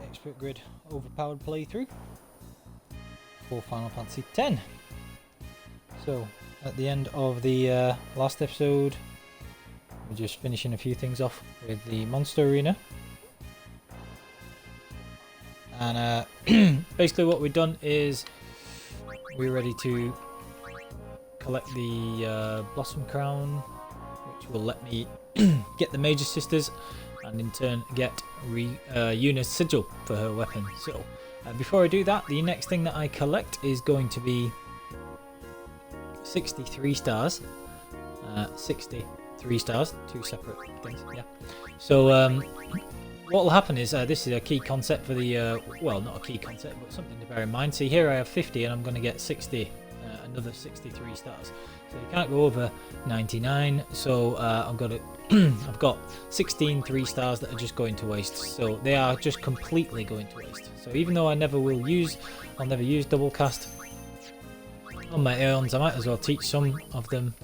expert grid overpowered playthrough for Final Fantasy X. So at the end of the last episode, we're just finishing a few things off with the monster arena, and basically what we've done is we're ready to collect the Blossom Crown, which will let me get the Major Sisters and in turn get Yuna's sigil for her weapon. So before I do that, the next thing that I collect is going to be 63 stars. 63 stars, two separate things, yeah. So what will happen is, this is a key concept for the, well, not a key concept, but something to bear in mind. See, here I have 50 and I'm going to get 60, another 63 stars. So you can't go over 99, so I've got 16 3 stars that are just going to waste. So they are just completely going to waste. So even though I'll never use double cast on my aeons, I might as well teach some of them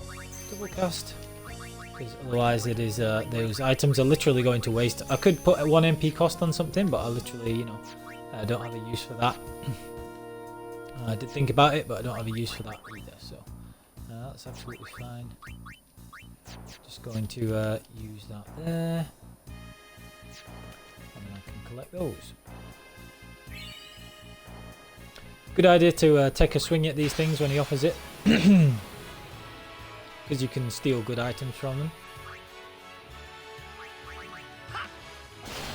double cast, because otherwise it is those items are literally going to waste. I could put a 1 MP cost on something, but I literally, you know, I don't have a use for that. I did think about it, but I don't have a use for that either, so that's absolutely fine. Just going to use that there, and then I can collect those. Good idea to take a swing at these things when he offers it, because you can steal good items from them,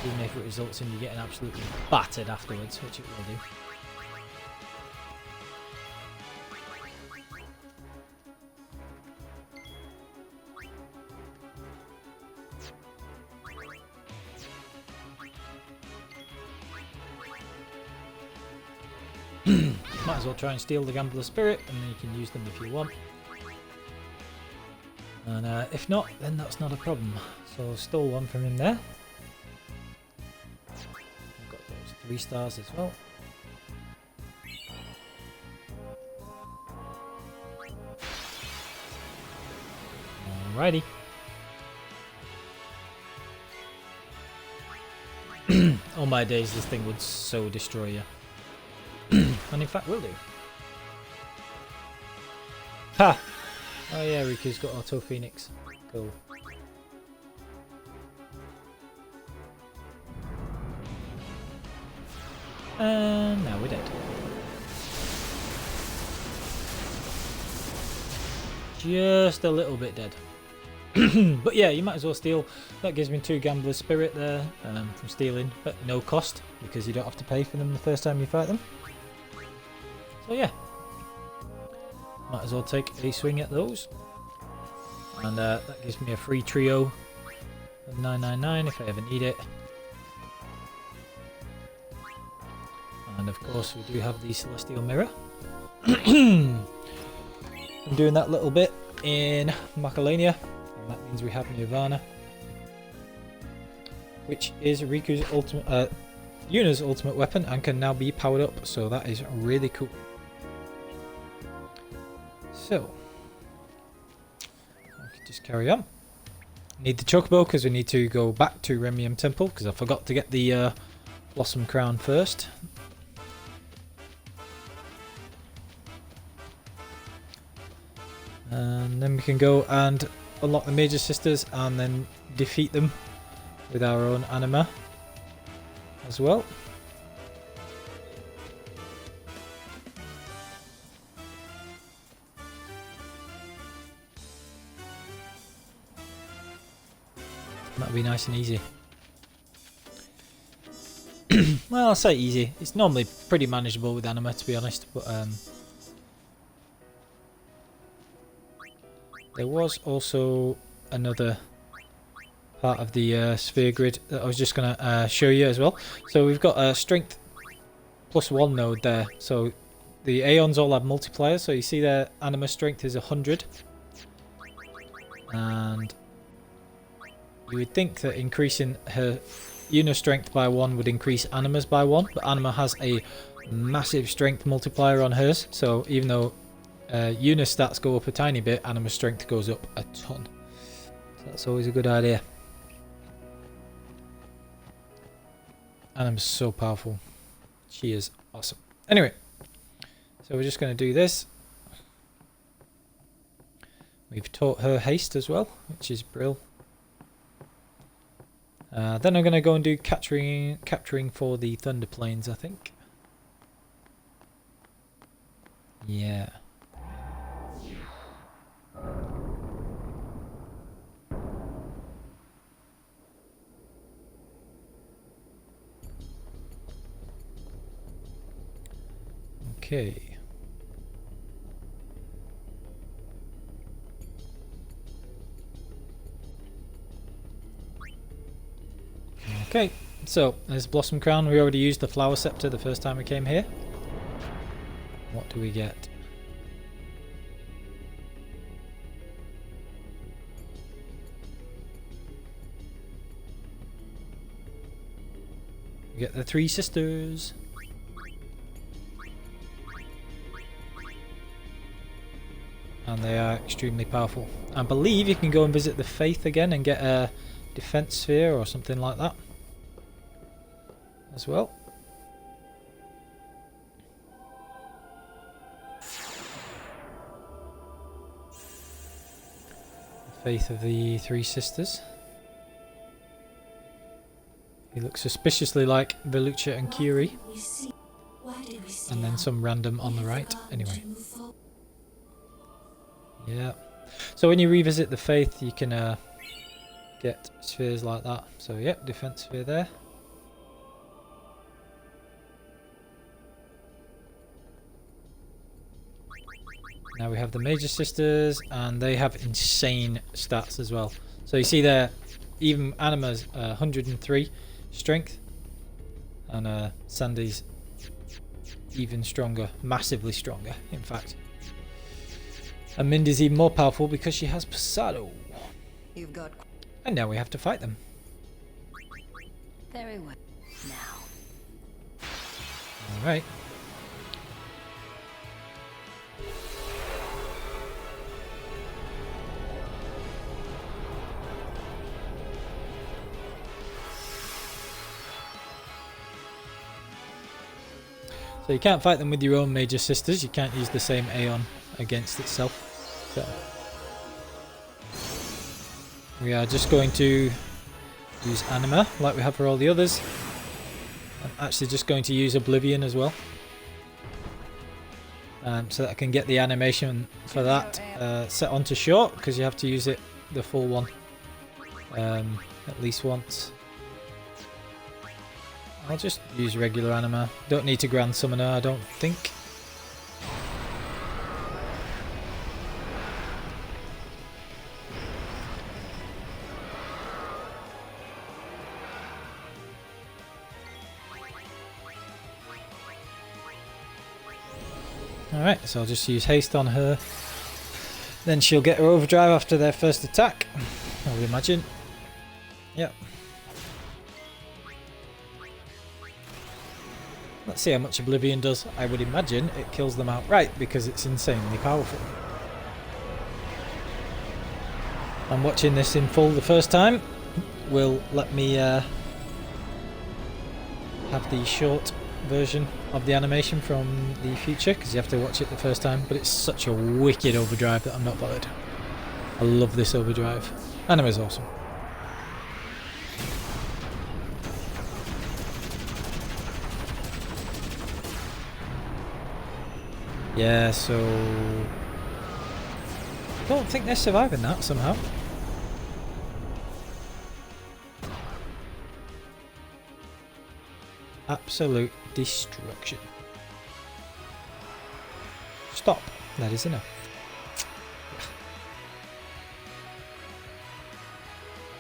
even if it results in you getting absolutely battered afterwards, which it will do. Might as well try and steal the Gambler's Spirit, and then you can use them if you want. And if not, then that's not a problem. So stole one from him there. I've got those 3 stars as well. Alrighty. All my days, this thing would so destroy you. And in fact will do. Ha! Oh yeah, Rikku's got Auto Phoenix. Cool. And now we're dead. Just a little bit dead. But yeah, you might as well steal. That gives me 2 Gambler's Spirit there from stealing, but no cost, because you don't have to pay for them the first time you fight them. So yeah, might as well take a swing at those, and that gives me a free trio of 999 if I ever need it. And of course we do have the Celestial Mirror. I'm doing that little bit in Macalania, and that means we have Nirvana, which is Rikku's ultimate, Yuna's ultimate weapon, and can now be powered up, so that is really cool. So, I could just carry on. Need the Chocobo because we need to go back to Remium Temple, because I forgot to get the Blossom Crown first. And then we can go and unlock the Major Sisters and then defeat them with our own anima as well. That'll be nice and easy. Well, I'll say easy. It's normally pretty manageable with anima, to be honest, but there was also another part of the sphere grid that I was just going to show you as well. So we've got a strength +1 node there. So the aeons all have multipliers. So you see their anima strength is 100, and you would think that increasing her Yuna strength by 1 would increase Anima's by 1, but Anima has a massive strength multiplier on hers, so even though Yuna's stats go up a tiny bit, Anima's strength goes up a ton. So that's always a good idea. Anima's so powerful. She is awesome. Anyway, so we're just going to do this. We've taught her haste as well, which is brill. Then I'm going to go and do capturing for the Thunder Plains, I think. Yeah. Okay. Okay, so there's Blossom Crown. We already used the Flower Scepter the first time we came here. What do we get? We get the 3 sisters. And they are extremely powerful. I believe you can go and visit the Faith again and get a defense sphere or something like that as well. The Faith of the 3 sisters. He looks suspiciously like Velucha and Curie. And then some random on the right. Anyway. Yeah. So when you revisit the Faith, you can get spheres like that. So yep, defense sphere there. Now we have the Major Sisters, and they have insane stats as well. So you see there, even Anima's 103 strength, and Sandy's even stronger, massively stronger, in fact. And Mindy's even more powerful because she has Pasado. You've got. And now we have to fight them. Very well. Now. Alright. So you can't fight them with your own Major Sisters. You can't use the same Aeon against itself. So we are just going to use Anima like we have for all the others. I'm actually just going to use Oblivion as well. So that I can get the animation for that set onto short, because you have to use it the full one at least once. I'll just use regular Anima. Don't need to Grand Summon her, I don't think. Alright, so I'll just use haste on her. Then she'll get her overdrive after their first attack, I would imagine. Yep. Let's see how much Oblivion does. I would imagine it kills them outright because it's insanely powerful. I'm watching this in full the first time. Will let me have the short version of the animation from the future, because you have to watch it the first time, but it's such a wicked overdrive that I'm not bothered. I love this overdrive. Anime's awesome. Yeah, so I don't think they're surviving that somehow. Absolute destruction. Stop. That is enough.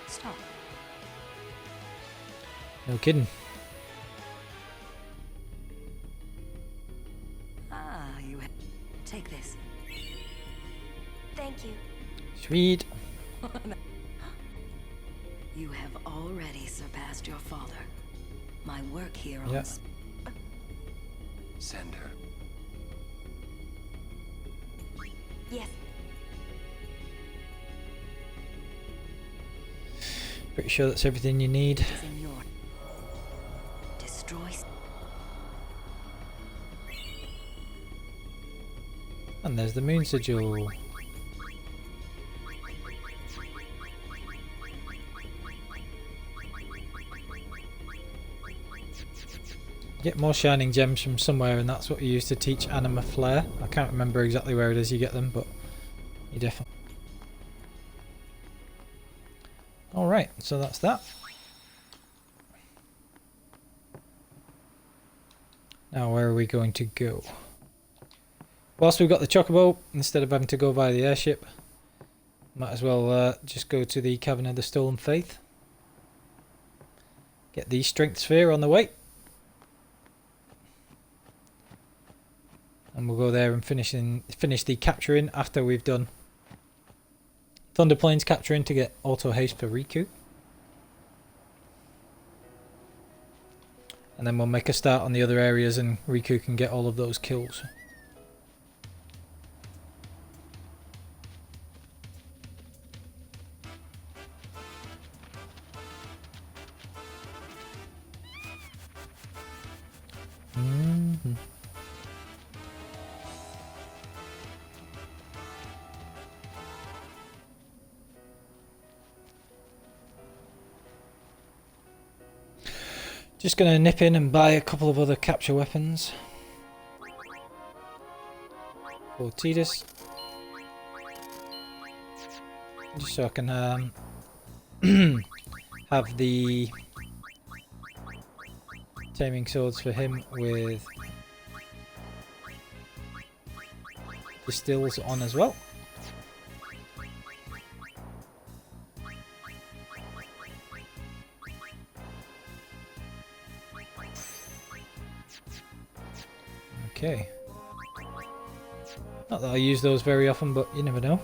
Stop. No kidding. You take this. Thank you. Sweet. You have already surpassed your father. My work here on Yeah. Send her. Yes. Pretty sure that's everything you need. is in your And there's the moon sigil. Get more shining gems from somewhere, and that's what you use to teach Anima Flare. I can't remember exactly where it is you get them, but you definitely... Alright, so that's that. Now where are we going to go? Whilst we've got the Chocobo, instead of having to go via the airship, might as well just go to the Cavern of the Stolen Faith. Get the Strength Sphere on the way. And we'll go there and finish the capturing after we've done Thunder Plains capturing to get auto haste for Rikku. And then we'll make a start on the other areas and Rikku can get all of those kills. Just going to nip in and buy a couple of other capture weapons for Tidus, just so I can have the taming swords for him with distills on as well. Okay. Not that I use those very often, but you never know.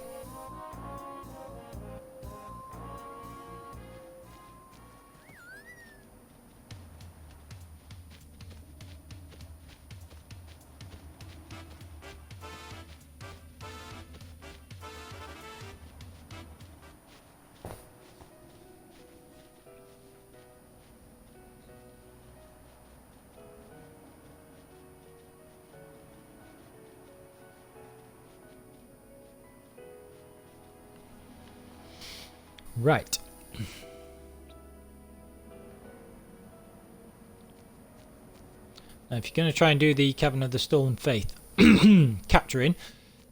Right. Now, if you're going to try and do the Cavern of the Stolen Faith capturing,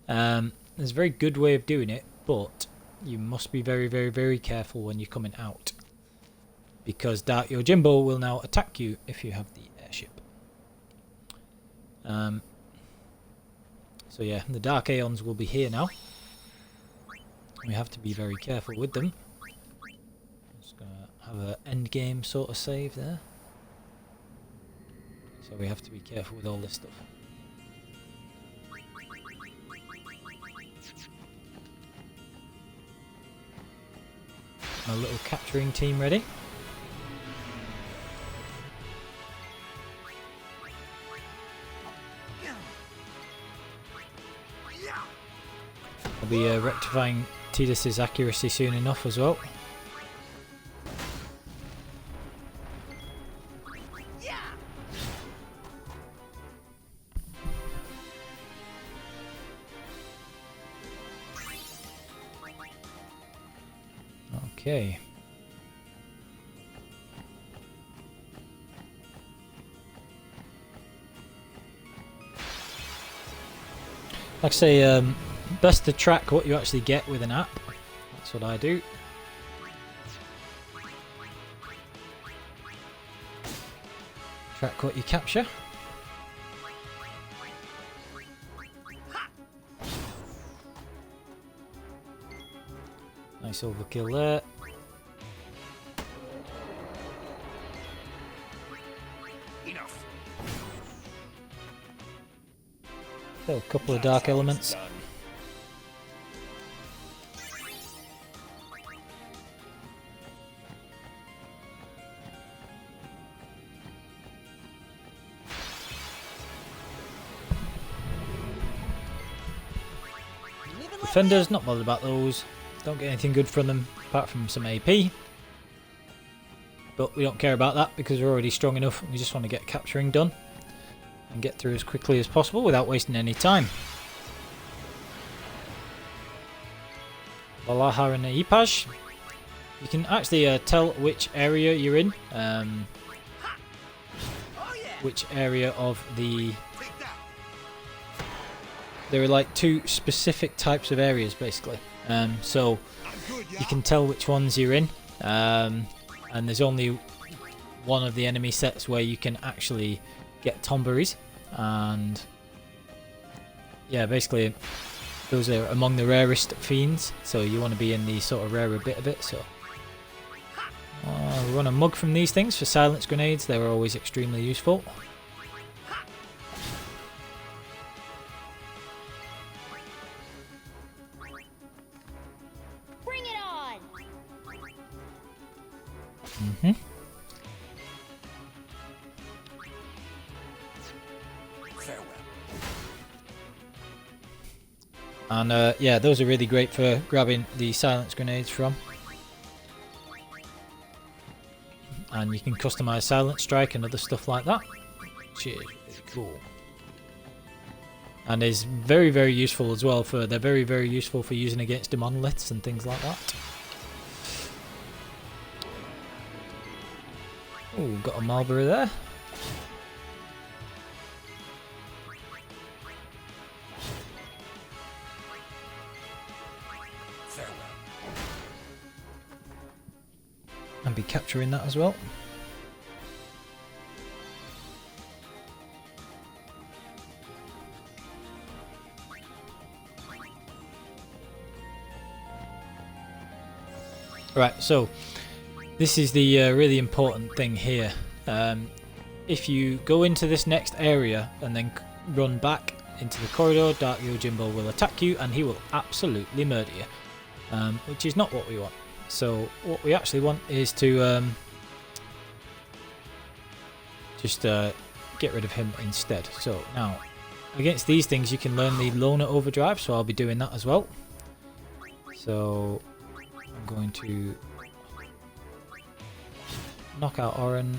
there's a very good way of doing it, but you must be very, very, very careful when you're coming out, because Dark Yojimbo will now attack you if you have the airship. So yeah, the Dark Aeons will be here now. We have to be very careful with them. Just gonna have an end game sort of save there. So we have to be careful with all this stuff. My little capturing team ready. I'll be rectifying Tidus's accuracy soon enough as well. Okay. Like I say, best to track what you actually get with an app. That's what I do. Track what you capture. Nice overkill there. Enough. Still a couple of dark elements. Defenders, not bothered about those. Don't get anything good from them apart from some AP. But we don't care about that because we're already strong enough. We just want to get capturing done and get through as quickly as possible without wasting any time. Valaha and Ipaj. You can actually tell which area you're in. Which area of the... There are like 2 specific types of areas basically. So you can tell which ones you're in. And there's only one of the enemy sets where you can actually get tomberries, and yeah, basically those are among the rarest fiends, so you want to be in the sort of rarer bit of it. So we run a mug from these things for silence grenades. They're always extremely useful. Bring it on! Farewell. And yeah, those are really great for grabbing the silence grenades from. And you can customize silent strike and other stuff like that, which is really cool. And is very, very useful as well. They're very, very useful for using against demonoliths and things like that. Oh, got a Marlboro there. Farewell. And be capturing that as well. Right, so this is the really important thing here. If you go into this next area and then run back into the corridor, Dark Yojimbo will attack you and he will absolutely murder you, which is not what we want. So what we actually want is to just get rid of him instead. So now, against these things you can learn the Loner Overdrive, so I'll be doing that as well. So I'm going to knock out Oren.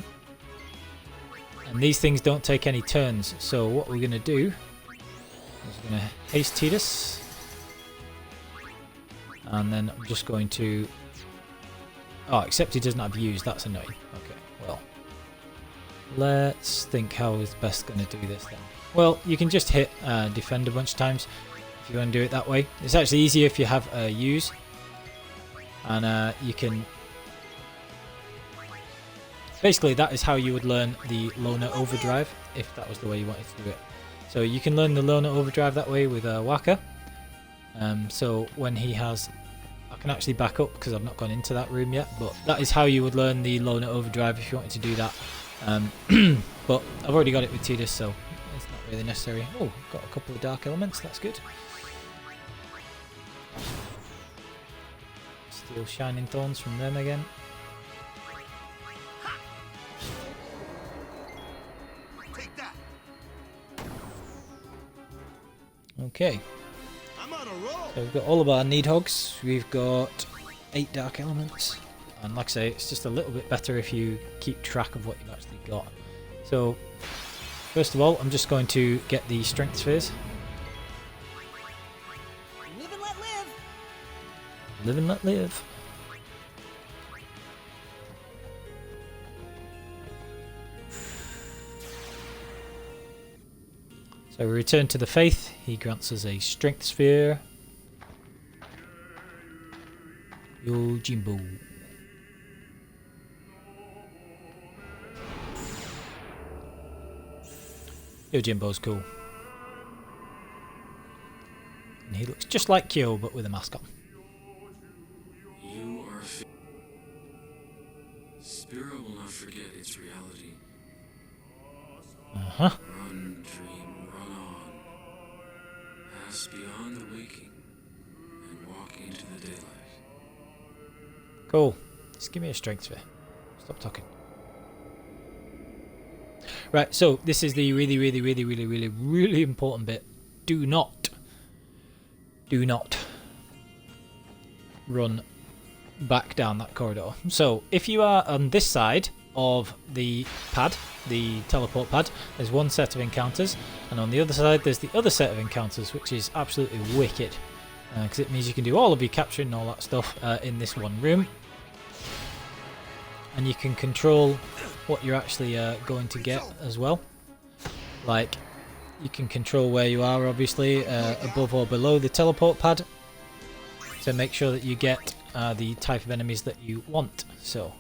And these things don't take any turns, so what we're going to do is we're going to haste Tidus. And then I'm just going to... Oh, except he doesn't have use, that's annoying. Okay, well, let's think how is best going to do this then. Well, you can just hit defend a bunch of times if you want to do it that way. It's actually easier if you have use. And you can... Basically, that is how you would learn the Loner Overdrive, if that was the way you wanted to do it. So you can learn the Loner Overdrive that way with Waka. So when he has... I can actually back up because I've not gone into that room yet, but that is how you would learn the Loner Overdrive if you wanted to do that. But I've already got it with Tidus, so it's not really necessary. Oh, got a couple of dark elements, that's good. Steal Shining Thorns from them again. Take that. Okay. I'm on a roll. So we've got all of our Needhogs. We've got 8 dark elements. And like I say, it's just a little bit better if you keep track of what you've actually got. So, first of all, I'm just going to get the Strength Spheres. Live and let live! Live and let live. So we return to the Faith. He grants us a Strength Sphere. Yojimbo. Yojimbo's cool. And he looks just like Kyo, but with a mask on. You are Spirit will not forget its reality. Uh-huh. Run, dream, run on. Pass beyond the waking and walk into the daylight. Cool. Just give me a strength sphere. Stop talking. Right, so this is the really important bit. Do not run back down that corridor. So if you are on this side of the pad, the teleport pad, there's one set of encounters, and on the other side there's the other set of encounters, which is absolutely wicked, because it means you can do all of your capturing and all that stuff in this one room, and you can control what you're actually going to get as well. Like, you can control where you are, obviously, above or below the teleport pad, to make sure that you get the type of enemies that you want. So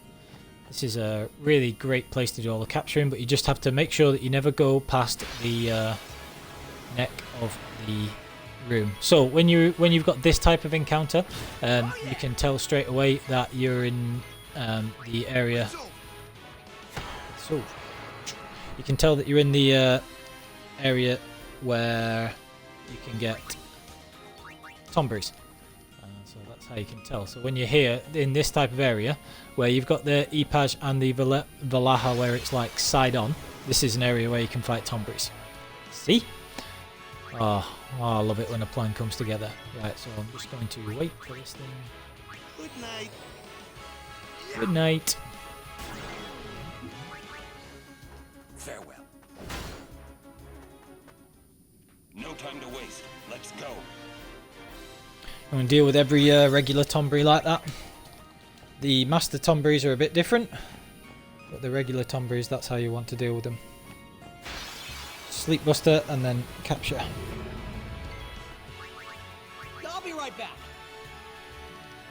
this is a really great place to do all the capturing, but you just have to make sure that you never go past the neck of the room. So when you've got this type of encounter, you can tell straight away that you're in the area. So you can tell that you're in the area where you can get Tomberries. So that's how you can tell. So when you're here in this type of area where you've got the Epaj and the Valaha, where it's like side on, this is an area where you can fight Tomberries. See? Oh, I love it when a plan comes together. Right, so I'm just going to wait for this thing. Good night. Good night. Farewell. No time to waste. Let's go. I'm going to deal with every regular Tomberry like that. The Master Tomberries are a bit different, but the regular Tomberries, that's how you want to deal with them. Sleep Buster and then capture. I'll be right back.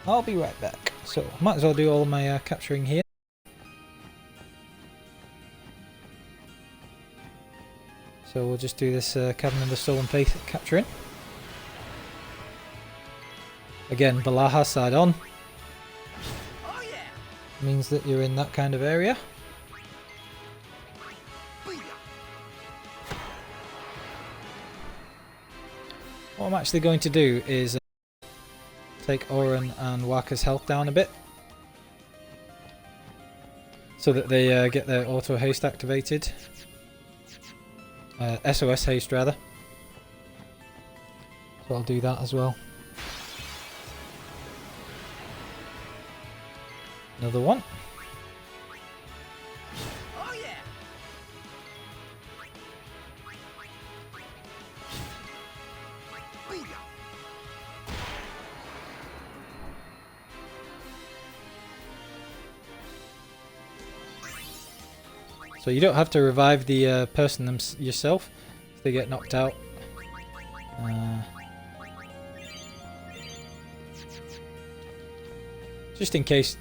I'll be right back. So, might as well do all my capturing here. So we'll just do this Cavern of the Stolen Faith capturing. Again, Valaha side on. Oh yeah. Means that you're in that kind of area. What I'm actually going to do is take Oren and Waka's health down a bit, so that they get their auto haste activated. SOS haste rather. So I'll do that as well. Another one. Oh yeah. So you don't have to revive the person yourself if they get knocked out. Just in case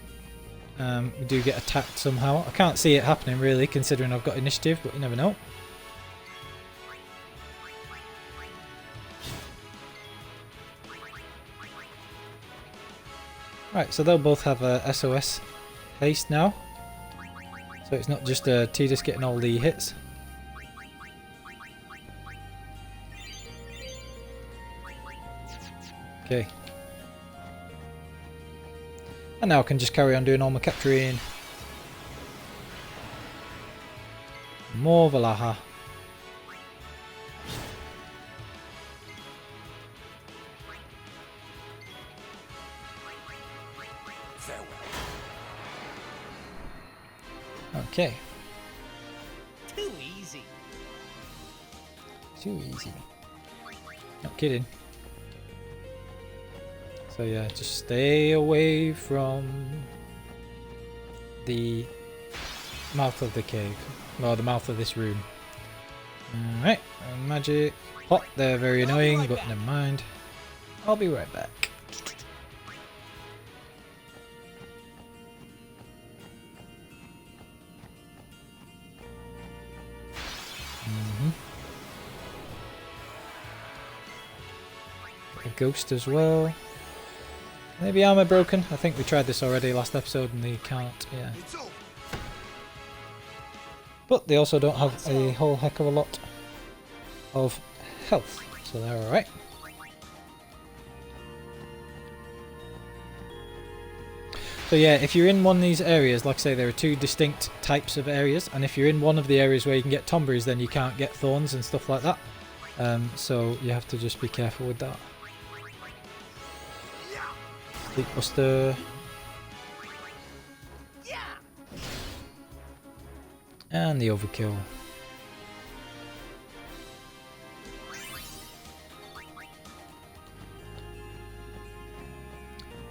we do get attacked somehow. I can't see it happening really, considering I've got initiative, but you never know. Right, so they'll both have a SOS haste now. So it's not just Tidus getting all the hits. Okay. And now I can just carry on doing all my capturing. More Valaha. Farewell. Okay. Too easy. Too easy. Not kidding. So yeah, just stay away from the mouth of the cave. Or the mouth of this room. Alright, magic. Hot, they're very annoying, but never mind. I'll be right back. A ghost as well. Maybe armor broken. I think we tried this already last episode and they can't, yeah. But they also don't have a whole heck of a lot of health, so they're alright. So yeah, if you're in one of these areas, like I say, there are two distinct types of areas, and if you're in one of the areas where you can get Tomberries, then you can't get thorns and stuff like that. So you have to just be careful with that. Sleep Buster. And the overkill.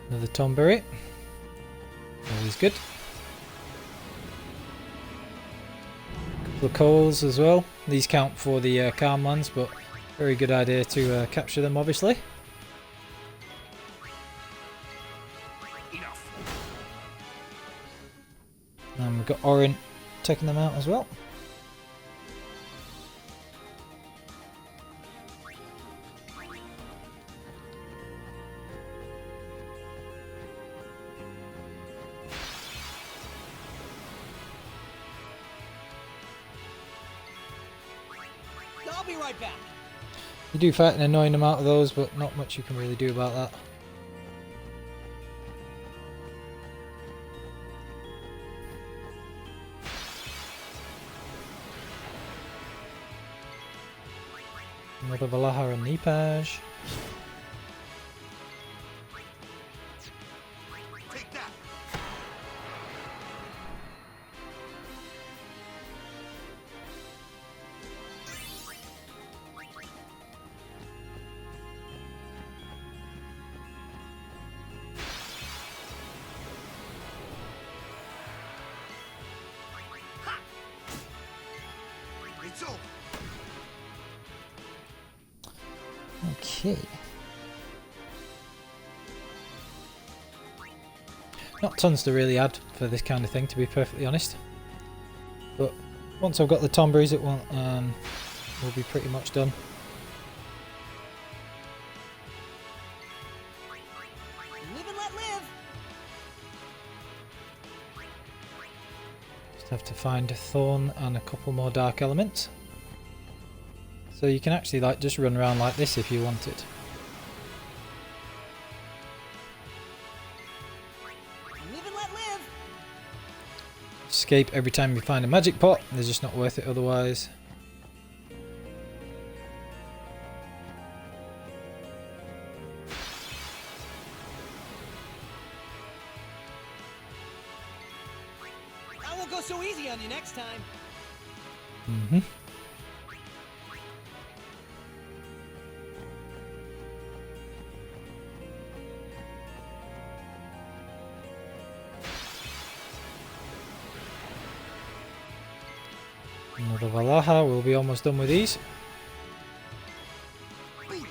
Another Tomberry. Always good. Couple of coals as well. These count for the calm lands, but very good idea to capture them, obviously. Enough. And we've got Orin taking them out as well. I'll be right back. You do fight an annoying amount of those, but not much you can really do about that. Another Valaha and Nipaj. Take that. It's over. Okay. Not tons to really add for this kind of thing, to be perfectly honest. But once I've got the Tomberries, it won't will be pretty much done. Live and let live. Just have to find a Thorn and a couple more Dark Elements. So you can actually like just run around like this if you wanted. Live and let live. Escape every time you find a magic pot. They're just not worth it otherwise. I won't go so easy on you next time. Mm-hmm. Another Valaha, we'll be almost done with these. Booyah.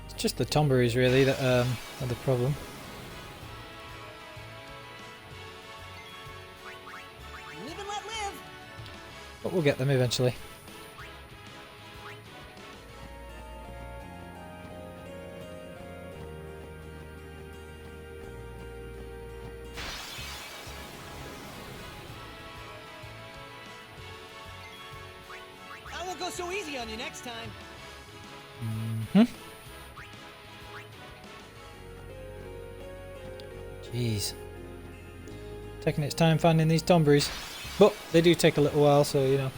It's just the Tomberries really that are the problem. Live and let live. But we'll get them eventually. I won't go so easy on you next time. Hmm. Jeez. Taking its time finding these Tomberries. But they do take a little while, so you know,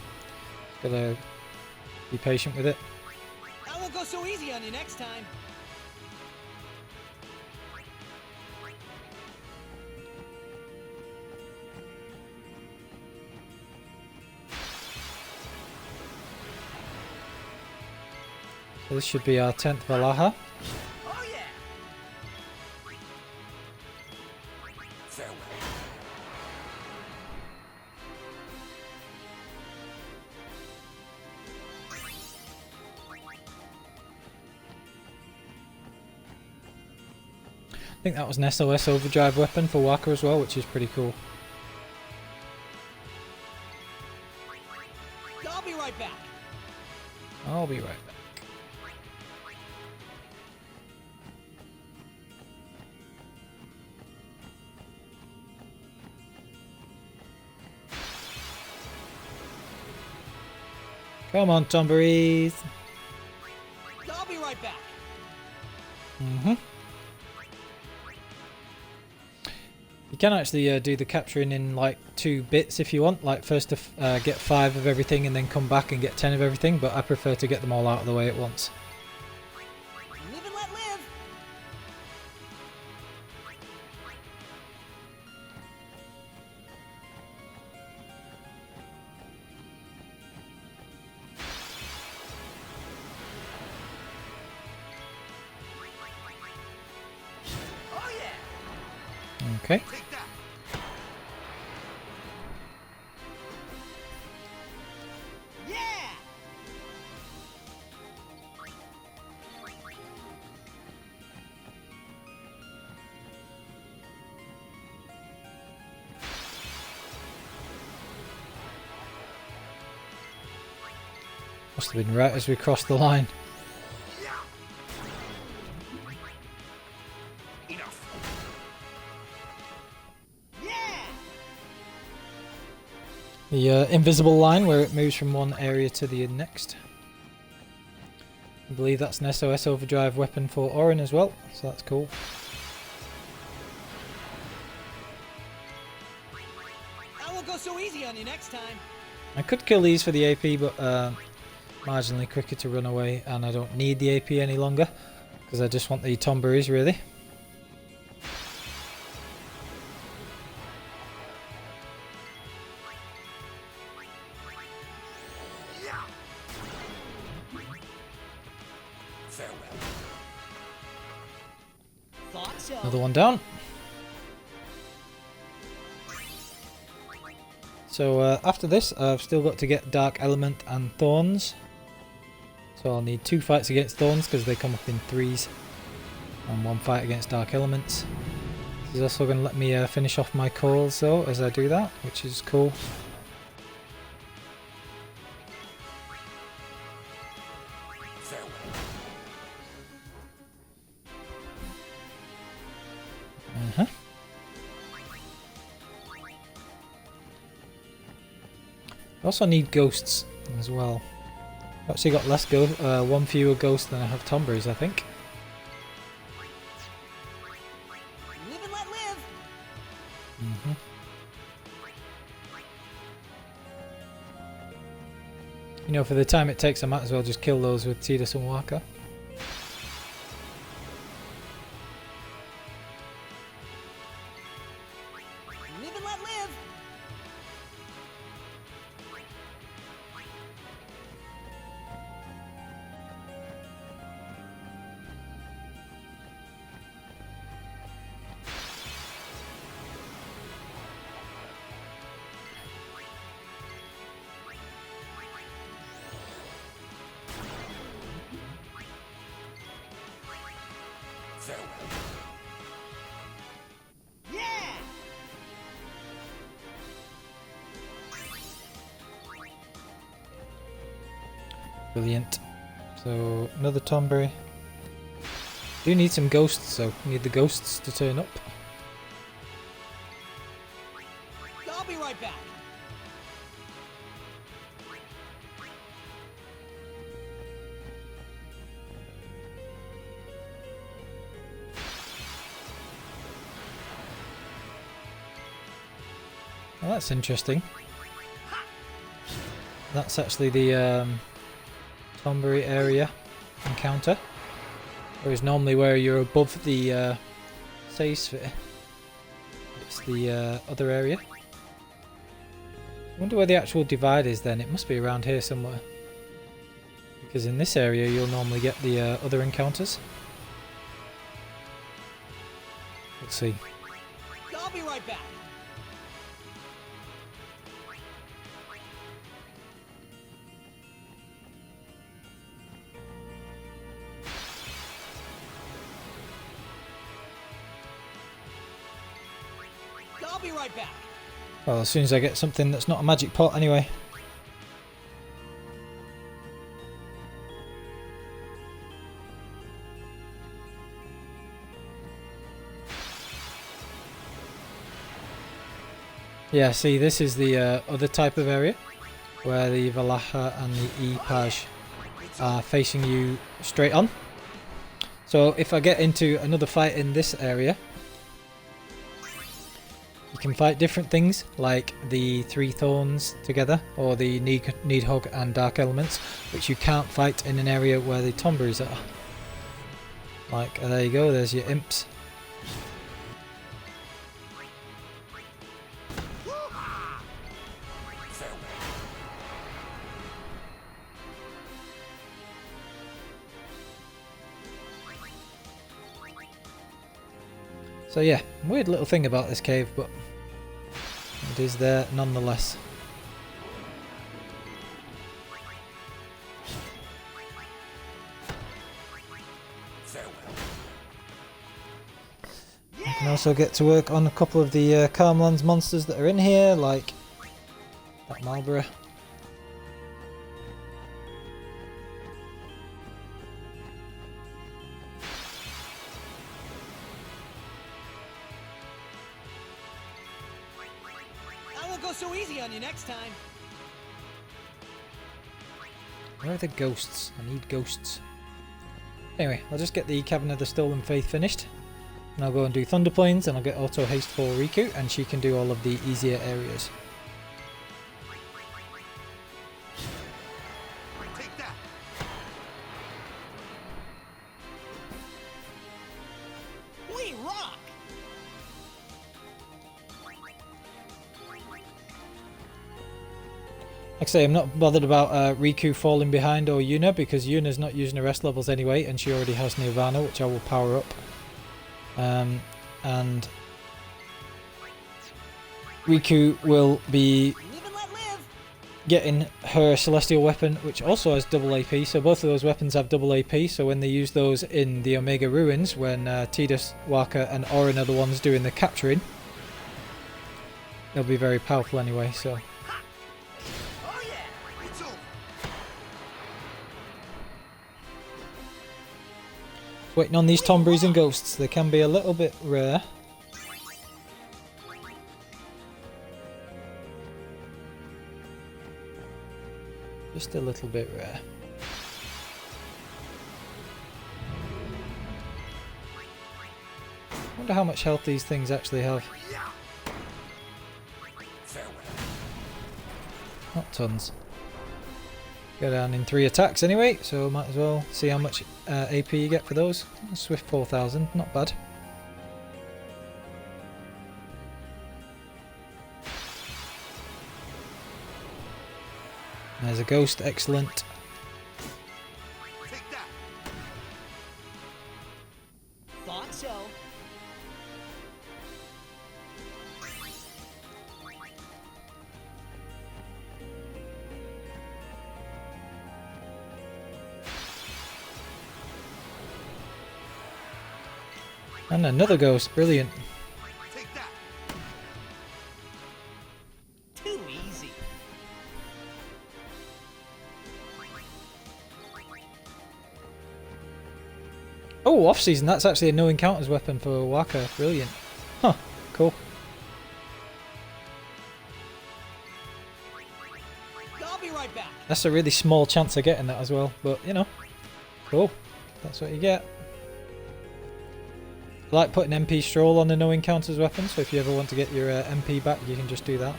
gotta be patient with it. I won't go so easy on you next time. So this should be our 10th Valaha. Oh yeah. Farewell. I think that was an SOS overdrive weapon for Waka as well, which is pretty cool. I'll be right back. I'll be right back. Come on, Tomberries. I'll be right back. You can actually do the capturing in like 2 bits if you want, like first to get 5 of everything and then come back and get 10 of everything, but I prefer to get them all out of the way at once. Live and let live. Oh yeah. Okay. Take that. Yeah. Must have been right as we crossed the line. Yeah. Enough. Yeah. The invisible line where it moves from one area to the next. I believe that's an SOS overdrive weapon for Orin as well, so that's cool. I won't go so easy on you next time. I could kill these for the AP, but marginally quicker to run away, and I don't need the AP any longer because I just want the tomberries really. Yeah. Farewell. Thought so. Another one down. So after this, I've still got to get Dark Element and Thorns. So I'll need 2 fights against Thorns because they come up in 3s, and 1 fight against Dark Elements. This is also going to let me finish off my calls though as I do that, which is cool. Farewell. Uh-huh. I also need ghosts as well. I've actually got less 1 fewer ghosts than I have tomberries, I think. Live and let live. Mm-hmm. You know, for the time it takes, I might as well just kill those with Tidus and Waka. Live and let live. Farewell. Yeah. Brilliant. So another tomberry. Do need some ghosts, so need the ghosts to turn up. I'll be right back. Well, that's interesting. That's actually the tomberry area encounter. Whereas normally where you're above the save sphere, it's the other area. I wonder where the actual divide is then. It must be around here somewhere. Because in this area you'll normally get the other encounters. Let's see. I'll be right back. I'll be right back. Well, as soon as I get something that's not a magic pot anyway. Yeah, see, this is the other type of area where the Valaha and the E-Page are facing you straight on. So if I get into another fight in this area, You can fight different things, like the three thorns together, or the Needhog and Dark Elements, which you can't fight in an area where the Tomberries are. Like, there you go, there's your imps. So yeah, weird little thing about this cave, but it is there nonetheless. You can also get to work on a couple of the Calmlands monsters that are in here, like that Marlborough. So easy on you next time. Where are the ghosts? I need ghosts. Anyway, I'll just get the Cavern of the Stolen Faith finished. And I'll go and do Thunder Plains, and I'll get auto haste for Rikku, and she can do all of the easier areas. Take that. We rock. Like I say, I'm not bothered about Rikku falling behind or Yuna, because Yuna's not using her rest levels anyway, and she already has Nirvana, which I will power up. And Rikku will be Live and let live. getting her Celestial Weapon, which also has double AP, so both of those weapons have double AP, so when they use those in the Omega Ruins, when Tidus, Waka and Orin are the ones doing the capturing, they'll be very powerful anyway, so... Oh yeah. It's over. Waiting on these Tomberries and Ghosts, they can be a little bit rare. Just a little bit rare. Wonder how much health these things actually have. Farewell. Not tons. Go down in 3 attacks anyway, so might as well see how much AP you get for those. Swift 4000, not bad. There's a ghost, excellent. Take that. Thought so. And another ghost, brilliant. Take that. Too easy. Oh, off season, that's actually a no encounters weapon for Waka, brilliant. Huh, cool. I'll be right back. That's a really small chance of getting that as well, but you know, cool. That's what you get. I like putting MP Stroll on the no encounters weapon, so if you ever want to get your MP back, you can just do that.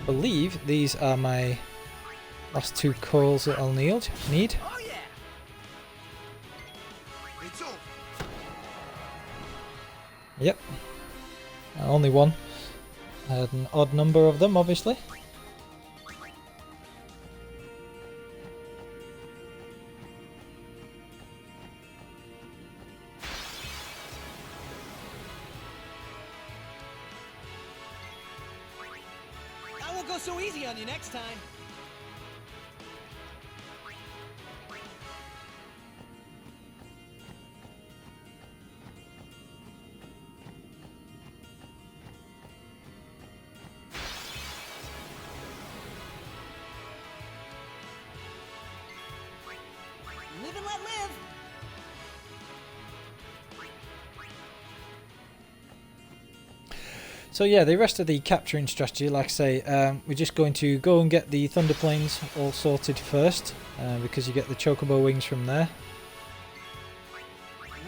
I believe these are my last 2 coils that I'll need. Oh yeah. It's over. Yep. Only one. I had an odd number of them, obviously. I won't go so easy on you next time. Live and let live. So yeah, the rest of the capturing strategy, like I say, we're just going to go and get the Thunder Plains all sorted first, because you get the Chocobo wings from there.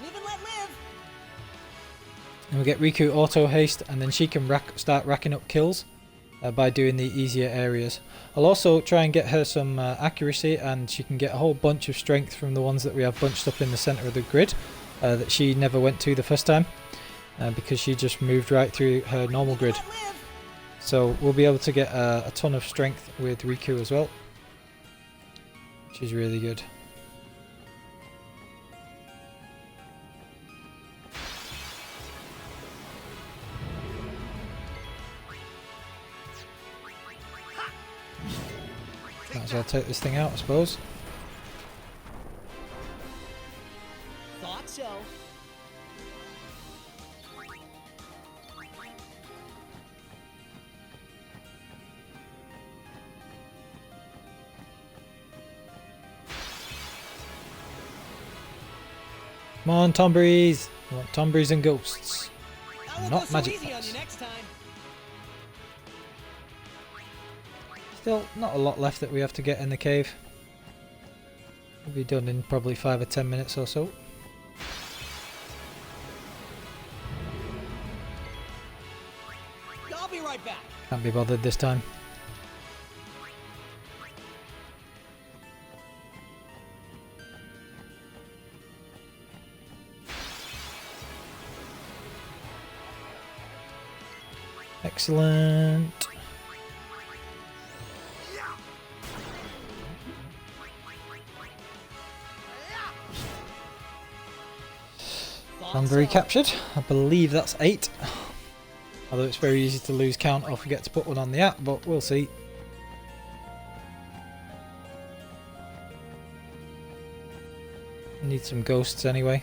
Live and let live. And we get Rikku auto haste, and then she can start racking up kills by doing the easier areas. I'll also try and get her some accuracy, and she can get a whole bunch of strength from the ones that we have bunched up in the centre of the grid that she never went to the first time because she just moved right through her normal grid. So we'll be able to get a ton of strength with Rikku as well, which is really good. Might as well take this thing out, I suppose. Thought so. Come on, Tomberries! I want Tomberries and ghosts. I won't Not go so magic easy on pots. you next time. Still not a lot left that we have to get in the cave. We'll be done in probably 5 or 10 minutes or so. I'll be right back. Can't be bothered this time. Excellent. Very captured. I believe that's 8. Although it's very easy to lose count or forget to put one on the app, but we'll see. Need some ghosts anyway.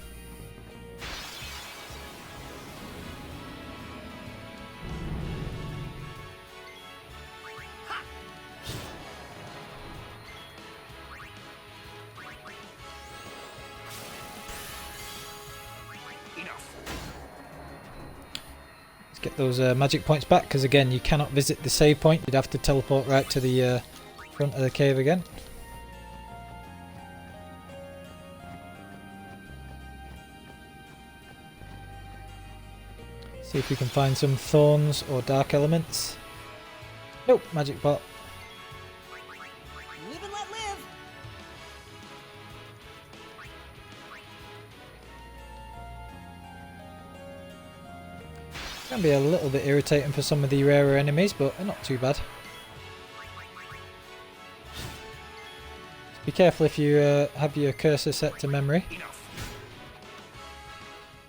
Get those magic points back, because again you cannot visit the save point. You'd have to teleport right to the front of the cave again. See if we can find some thorns or dark elements. Nope, magic pot. Live and let live. Can be a little bit irritating for some of the rarer enemies, but not too bad. Just be careful if you have your cursor set to memory,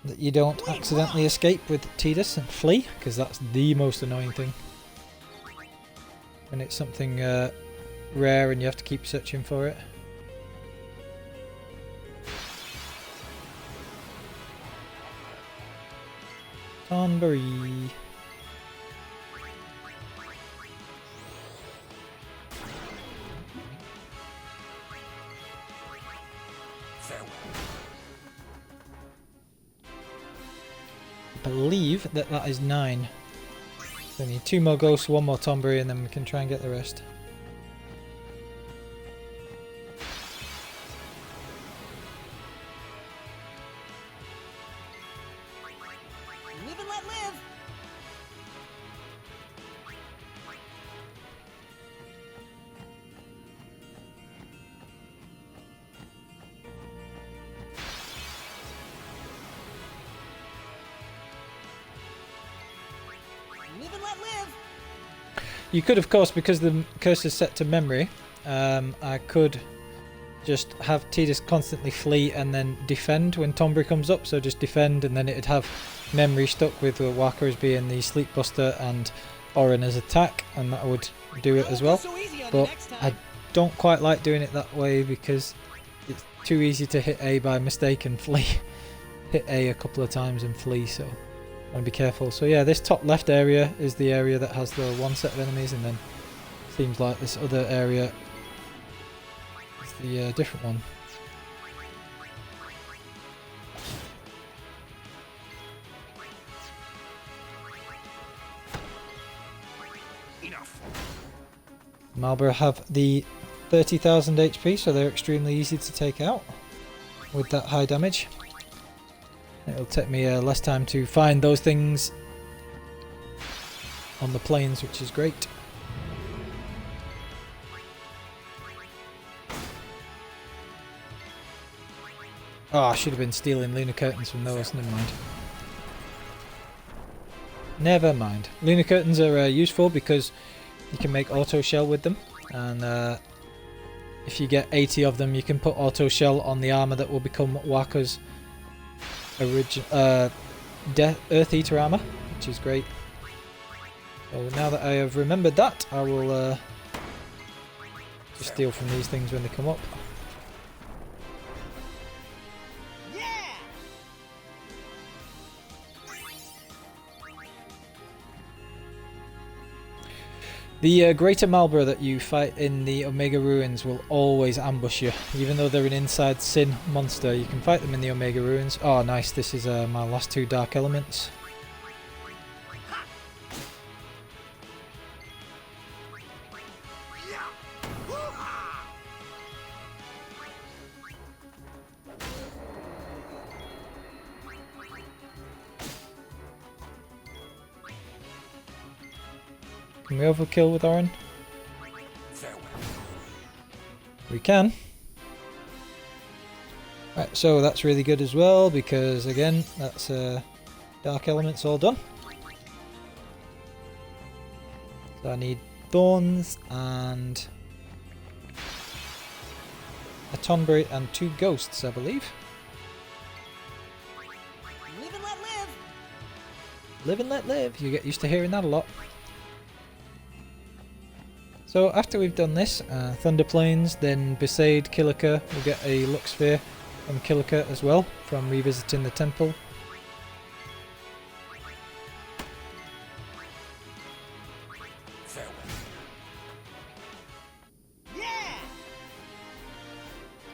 that you don't accidentally escape with Tidus and flee, because that's the most annoying thing. When it's something rare and you have to keep searching for it. Tonberry. Farewell. I believe that that is 9. So we need 2 more ghosts, 1 more Tonberry, and then we can try and get the rest. Live and let live. Live and let live. You could, of course, because the curse is set to memory, I could just have Tidus constantly flee and then defend when Tonberry comes up. So just defend, and then it'd have memory stuck with Waka as being the Sleep Buster and Orin as attack, and that would do it as well. So easy on you But next I time. don't quite like doing it that way because it's too easy to hit A by mistake and flee. Hit A a couple of times and flee, so I want to be careful. So yeah, this top left area is the area that has the one set of enemies, and then seems like this other area is the different one. Enough. Marlborough have the 30,000 HP, so they're extremely easy to take out with that high damage. It'll take me less time to find those things on the plains, which is great. Oh, I should have been stealing lunar curtains from those. Never mind. Never mind. Lunar curtains are useful because you can make auto shell with them, and if you get 80 of them, you can put auto shell on the armor that will become Waka's Earth Eater armor, which is great. So now that I have remembered that, I will just steal from these things when they come up. The Greater Malbra that you fight in the Omega Ruins will always ambush you, even though they're an inside sin monster. You can fight them in the Omega Ruins. Oh, nice! This is my last 2 Dark Elements. Can we overkill with Orin? We can. Right, so that's really good as well because again, that's Dark Elements all done. So I need Thorns and a Tonberry and 2 Ghosts, I believe. Live and let live. Live and let live. You get used to hearing that a lot. So after we've done this, Thunder Plains, then Besaid Kilika will get a Luck Sphere from Kilika as well, from revisiting the temple.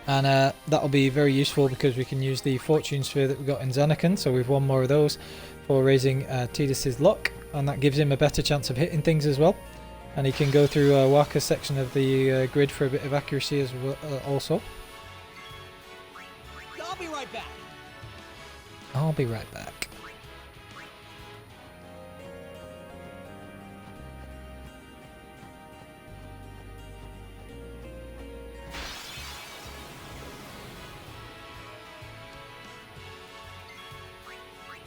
And that'll be very useful because we can use the Fortune Sphere that we got in Zanakan, so we've won more of those for raising Tidus's luck, and that gives him a better chance of hitting things as well. And he can go through Waka's section of the grid for a bit of accuracy as well, also. I'll be right back. I'll be right back.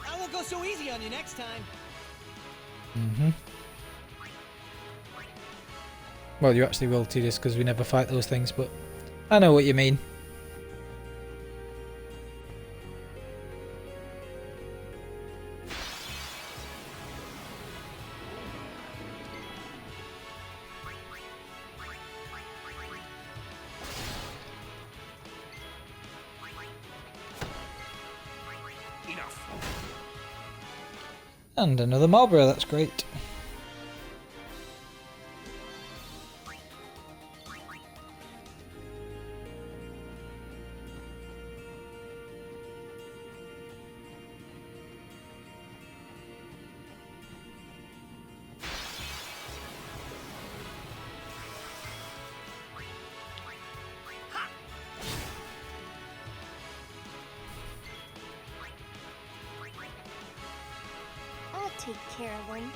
I won't go so easy on you next time. Mm-hmm. Well, you actually will, Tidus, because we never fight those things, but I know what you mean. Enough. And another Marlborough, that's great. I'll take care of him.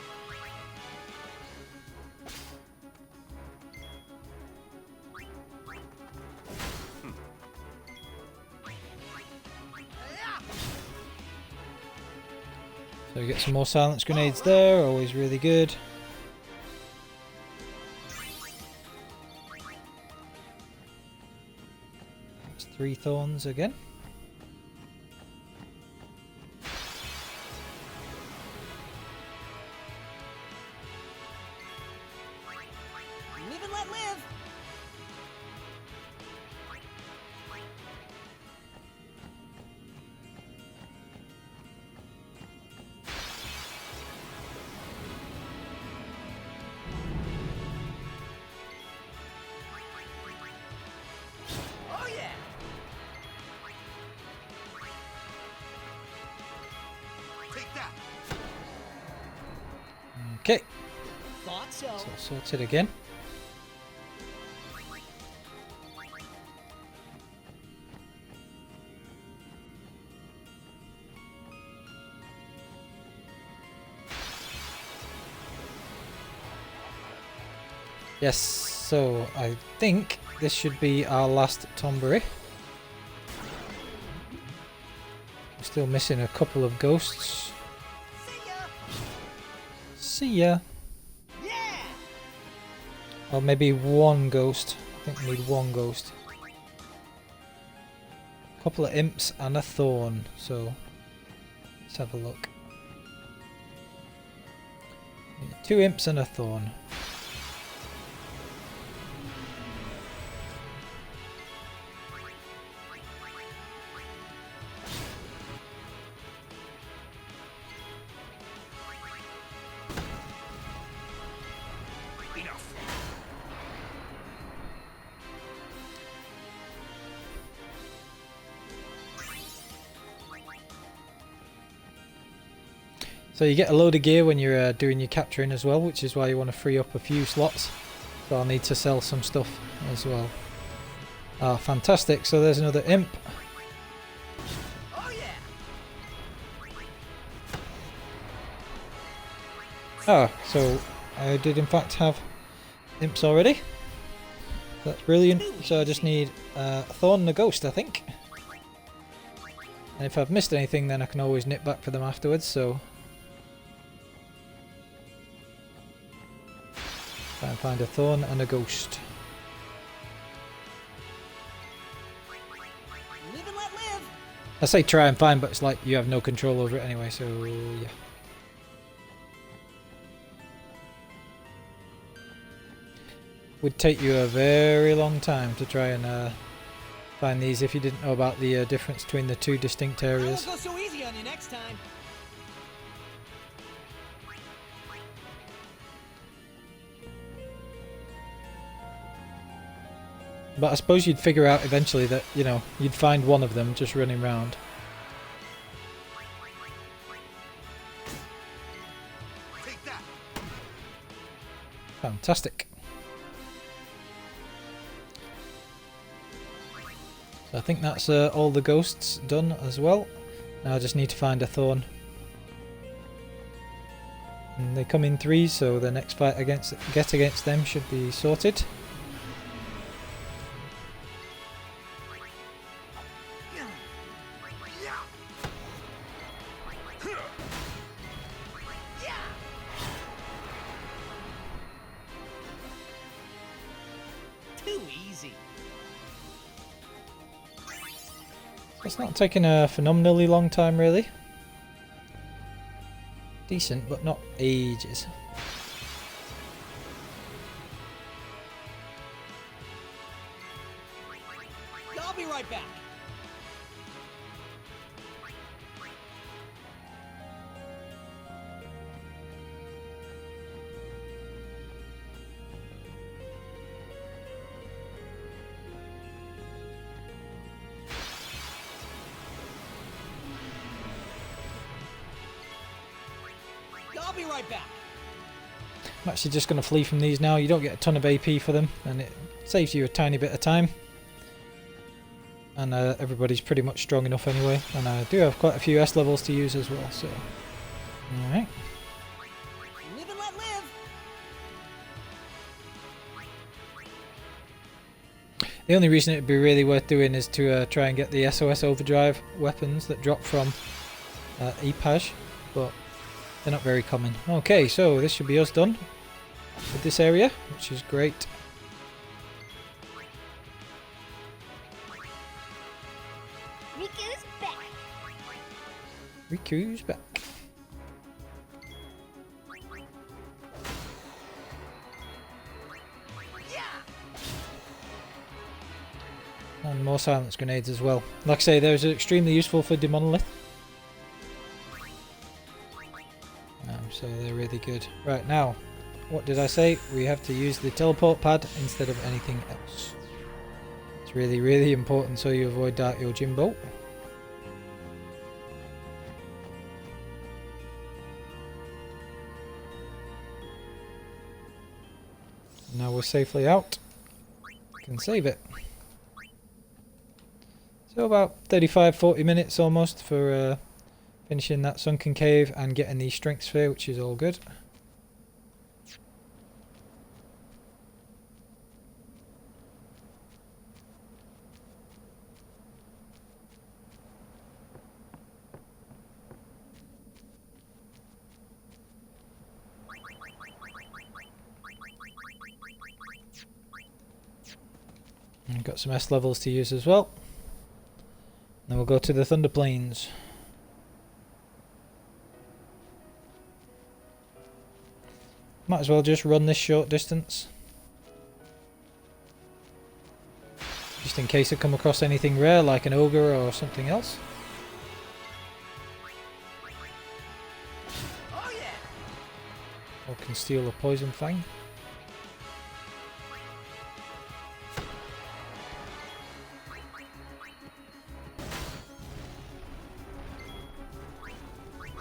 So we get some more silence grenades there, always really good. That's 3 thorns again. Live and let live. Oh yeah. Take that. Okay, Thought so. so sorted again. Yes, so I think this should be our last tombery. We're still missing a couple of ghosts. See ya! See ya. Yeah! Or maybe one ghost. I think we need one ghost. A couple of imps and a thorn, so let's have a look. 2 imps and a thorn. Enough. So you get a load of gear when you're doing your capturing as well, which is why you want to free up a few slots. So I'll need to sell some stuff as well. Ah, fantastic. So there's another imp. Oh yeah! Ah, so I did in fact have imps already. That's brilliant. So I just need a thorn and a ghost, I think. And if I've missed anything, then I can always nip back for them afterwards, so... try and find a thorn and a ghost. Live and let live! I say try and find, but it's like you have no control over it anyway, so yeah. Would take you a very long time to try and find these if you didn't know about the difference between the 2 distinct I areas. won't go so easy on you next time. But I suppose you'd figure out eventually that, you know, you'd find one of them just running around. Take that. Fantastic. So I think that's all the ghosts done as well. Now I just need to find a thorn. And they come in 3, so the next fight against them should be sorted. Too easy. It's not taking a phenomenally long time, really. Decent, but not ages. I'll be right back. I'll be right back. I'm actually just going to flee from these now. You don't get a ton of AP for them, and it saves you a tiny bit of time. And everybody's pretty much strong enough anyway. And I do have quite a few S levels to use as well, so... Alright. Live and let live. The only reason it'd be really worth doing is to try and get the SOS Overdrive weapons that drop from EPAJ, but they're not very common. Okay, so this should be us done with this area, which is great. Riku's back. Riku's back. And more silence grenades as well. Like I say, those are extremely useful for Demonolith. So they're really good. Right, now, what did I say? We have to use the teleport pad instead of anything else. It's really, really important so you avoid Dark Yojimbo. Now we're safely out. Can save it. So about 35-40 minutes almost for finishing that sunken cave and getting the strength sphere, which is all good. We've got some S levels to use as well. Then we'll go to the Thunder Plains. Might as well just run this short distance. Just in case I come across anything rare like an ogre or something else. Oh yeah. Or can steal a poison fang.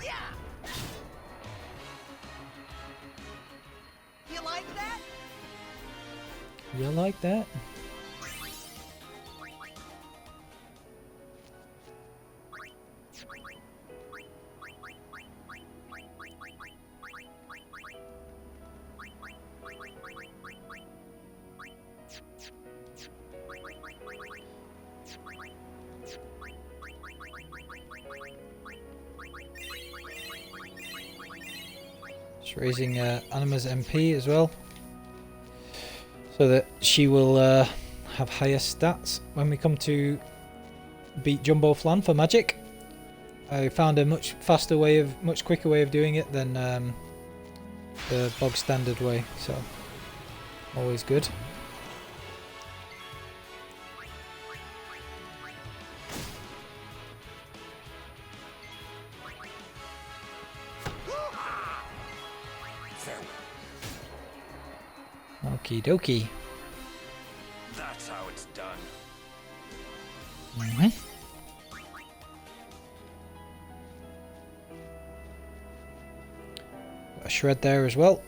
Yeah. You like that? You like that? Just raising Anima's MP as well, so that she will have higher stats when we come to beat Jumbo Flan for magic. I found a much quicker way of doing it than the bog standard way, so always good. Okie dokie. That's how it's done. Got a shred there as well.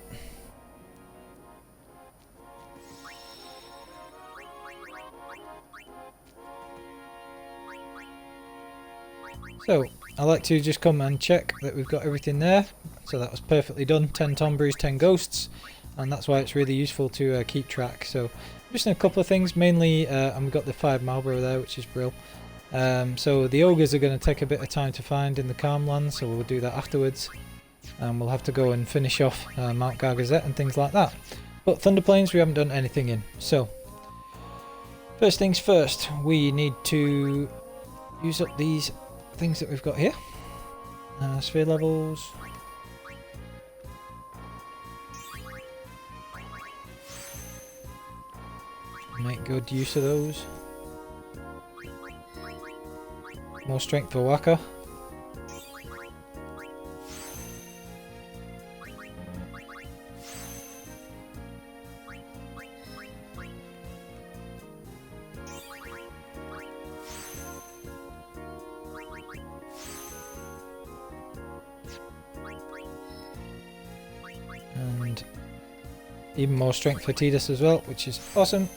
So, I like to just come and check that we've got everything there. So that was perfectly done. 10 Tombrews, 10 Ghosts. And that's why it's really useful to keep track. So, just a couple of things. Mainly, I've got the 5 Marlborough there, which is brill. So the ogres are going to take a bit of time to find in the Calmland, so we'll do that afterwards. And we'll have to go and finish off Mount Gargazette and things like that. But Thunder Plains we haven't done anything in. So, first things first, we need to use up these things that we've got here. Sphere levels. Make good use of those. More strength for Waka. And even more strength for Tidus as well, which is awesome.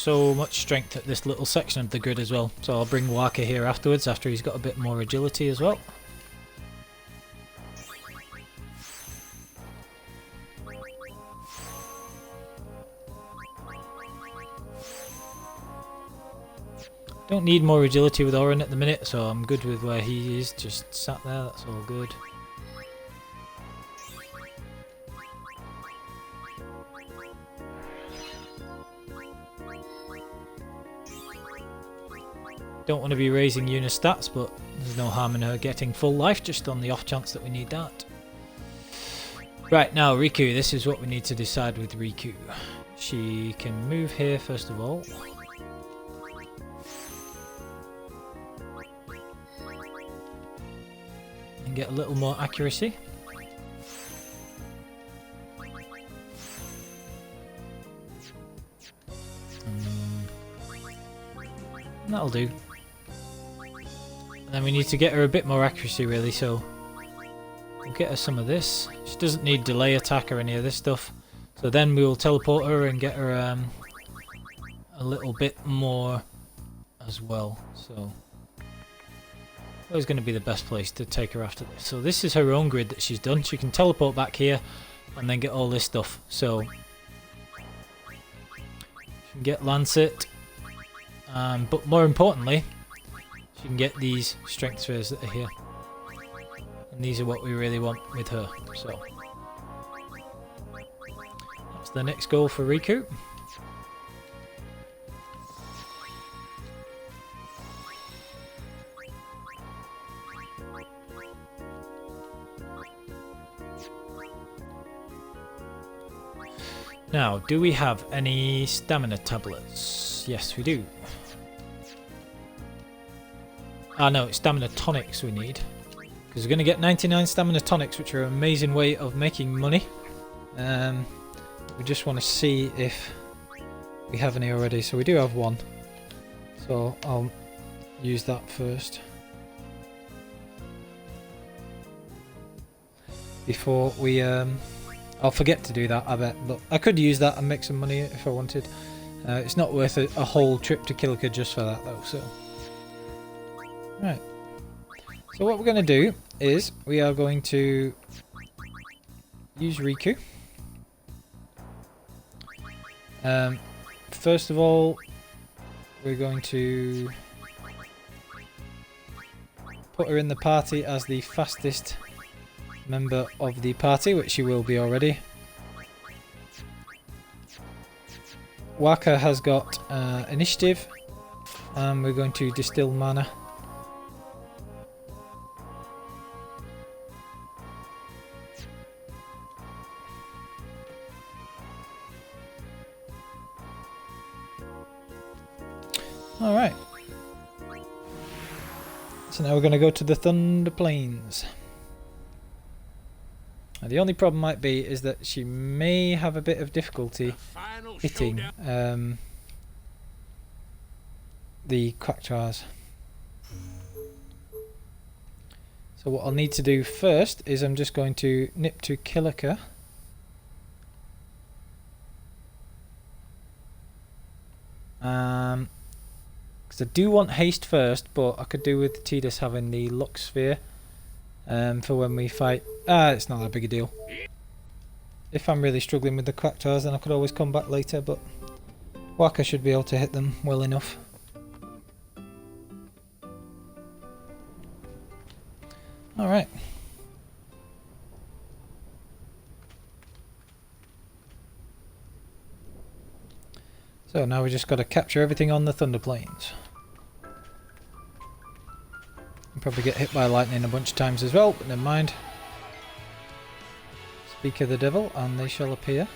So much strength at this little section of the grid as well, so I'll bring Waka here afterwards after he's got a bit more agility as well. Don't need more agility with Orin at the minute, so I'm good with where he is, just sat there, that's all good. Don't want to be raising Yuna's stats, but there's no harm in her getting full life, just on the off chance that we need that. Right, now Rikku, this is what we need to decide with Rikku. She can move here first of all. And get a little more accuracy. That'll do. And then we need to get her a bit more accuracy really, so we'll get her some of this. She doesn't need delay attack or any of this stuff. So then we will teleport her and get her a little bit more as well. So where's going to be the best place to take her after this? So this is her own grid that she's done. She can teleport back here and then get all this stuff. So she can get Lancet, but more importantly, she can get these strength spheres that are here. And these are what we really want with her. So that's the next goal for Rikku. Now, do we have any stamina tablets? Yes, we do. Ah, no, it's stamina tonics we need. Because we're going to get 99 stamina tonics, which are an amazing way of making money. We just want to see if we have any already. So we do have one. So I'll use that first. Before we... I'll forget to do that, I bet, but I could use that and make some money if I wanted. It's not worth a whole trip to Kilika just for that though, so... Right. So what we're going to do is we are going to use Rikku. First of all, we're going to put her in the party as the fastest member of the party, which she will be already. Waka has got initiative, and we're going to distill mana. Alright. So now we're going to go to the Thunder Plains. Now the only problem might be is that she may have a bit of difficulty hitting the Quackjars. So what I'll need to do first is I'm just going to nip to Kilika. Because I do want haste first, but I could do with Tidus having the Luck Sphere for when we fight. It's not that big a deal. If I'm really struggling with the Quackjars, then I could always come back later, but Waka should be able to hit them well enough. Alright. So now we just got to capture everything on the Thunder Plains. We'll probably get hit by lightning a bunch of times as well, but never mind. Speak of the devil, and they shall appear.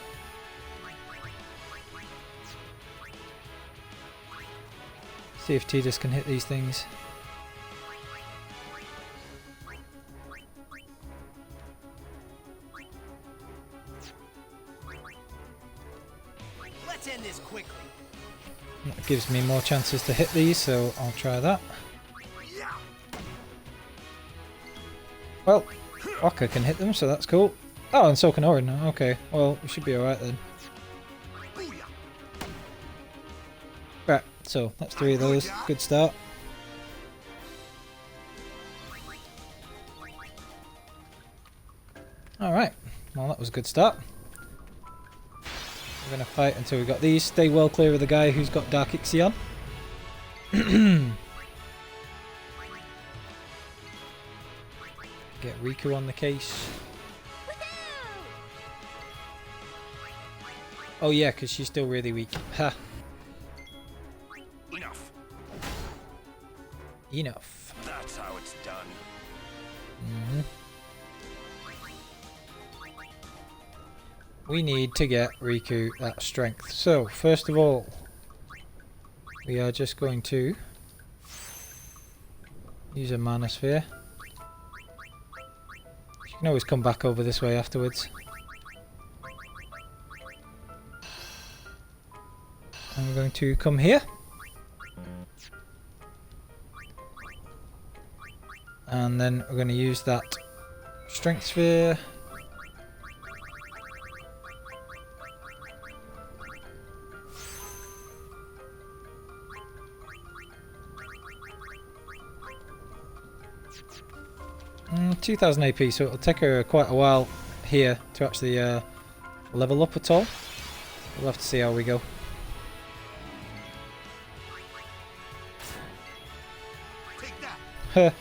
See if Tidus can hit these things. Let's end this quickly. That gives me more chances to hit these, so I'll try that. Well, Waka can hit them, so that's cool. Oh, and so can Orin. Okay, well, we should be alright then. Right, so that's 3 of those. Good start. Alright, well that was a good start. We're going to fight until we got these. Stay well clear of the guy who's got Dark Ixion. Get Rikku on the case. Oh yeah, because she's still really weak. Ha. Enough. Enough. That's how it's done. We need to get Rikku that strength. So, first of all, we are just going to use a Mana Sphere. She can always come back over this way afterwards. And we're going to come here. And then we're going to use that Strength Sphere. 2000 AP, so it'll take her quite a while here to actually level up at all. We'll have to see how we go. Take that. Huh.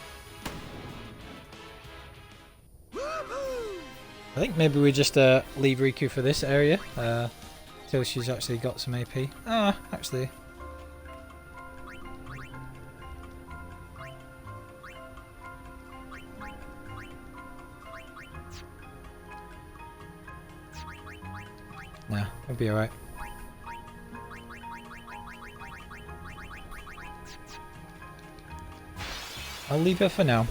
I think maybe we just leave Rikku for this area till she's actually got some AP. Ah, actually. Nah, we'll be alright. I'll leave her for now,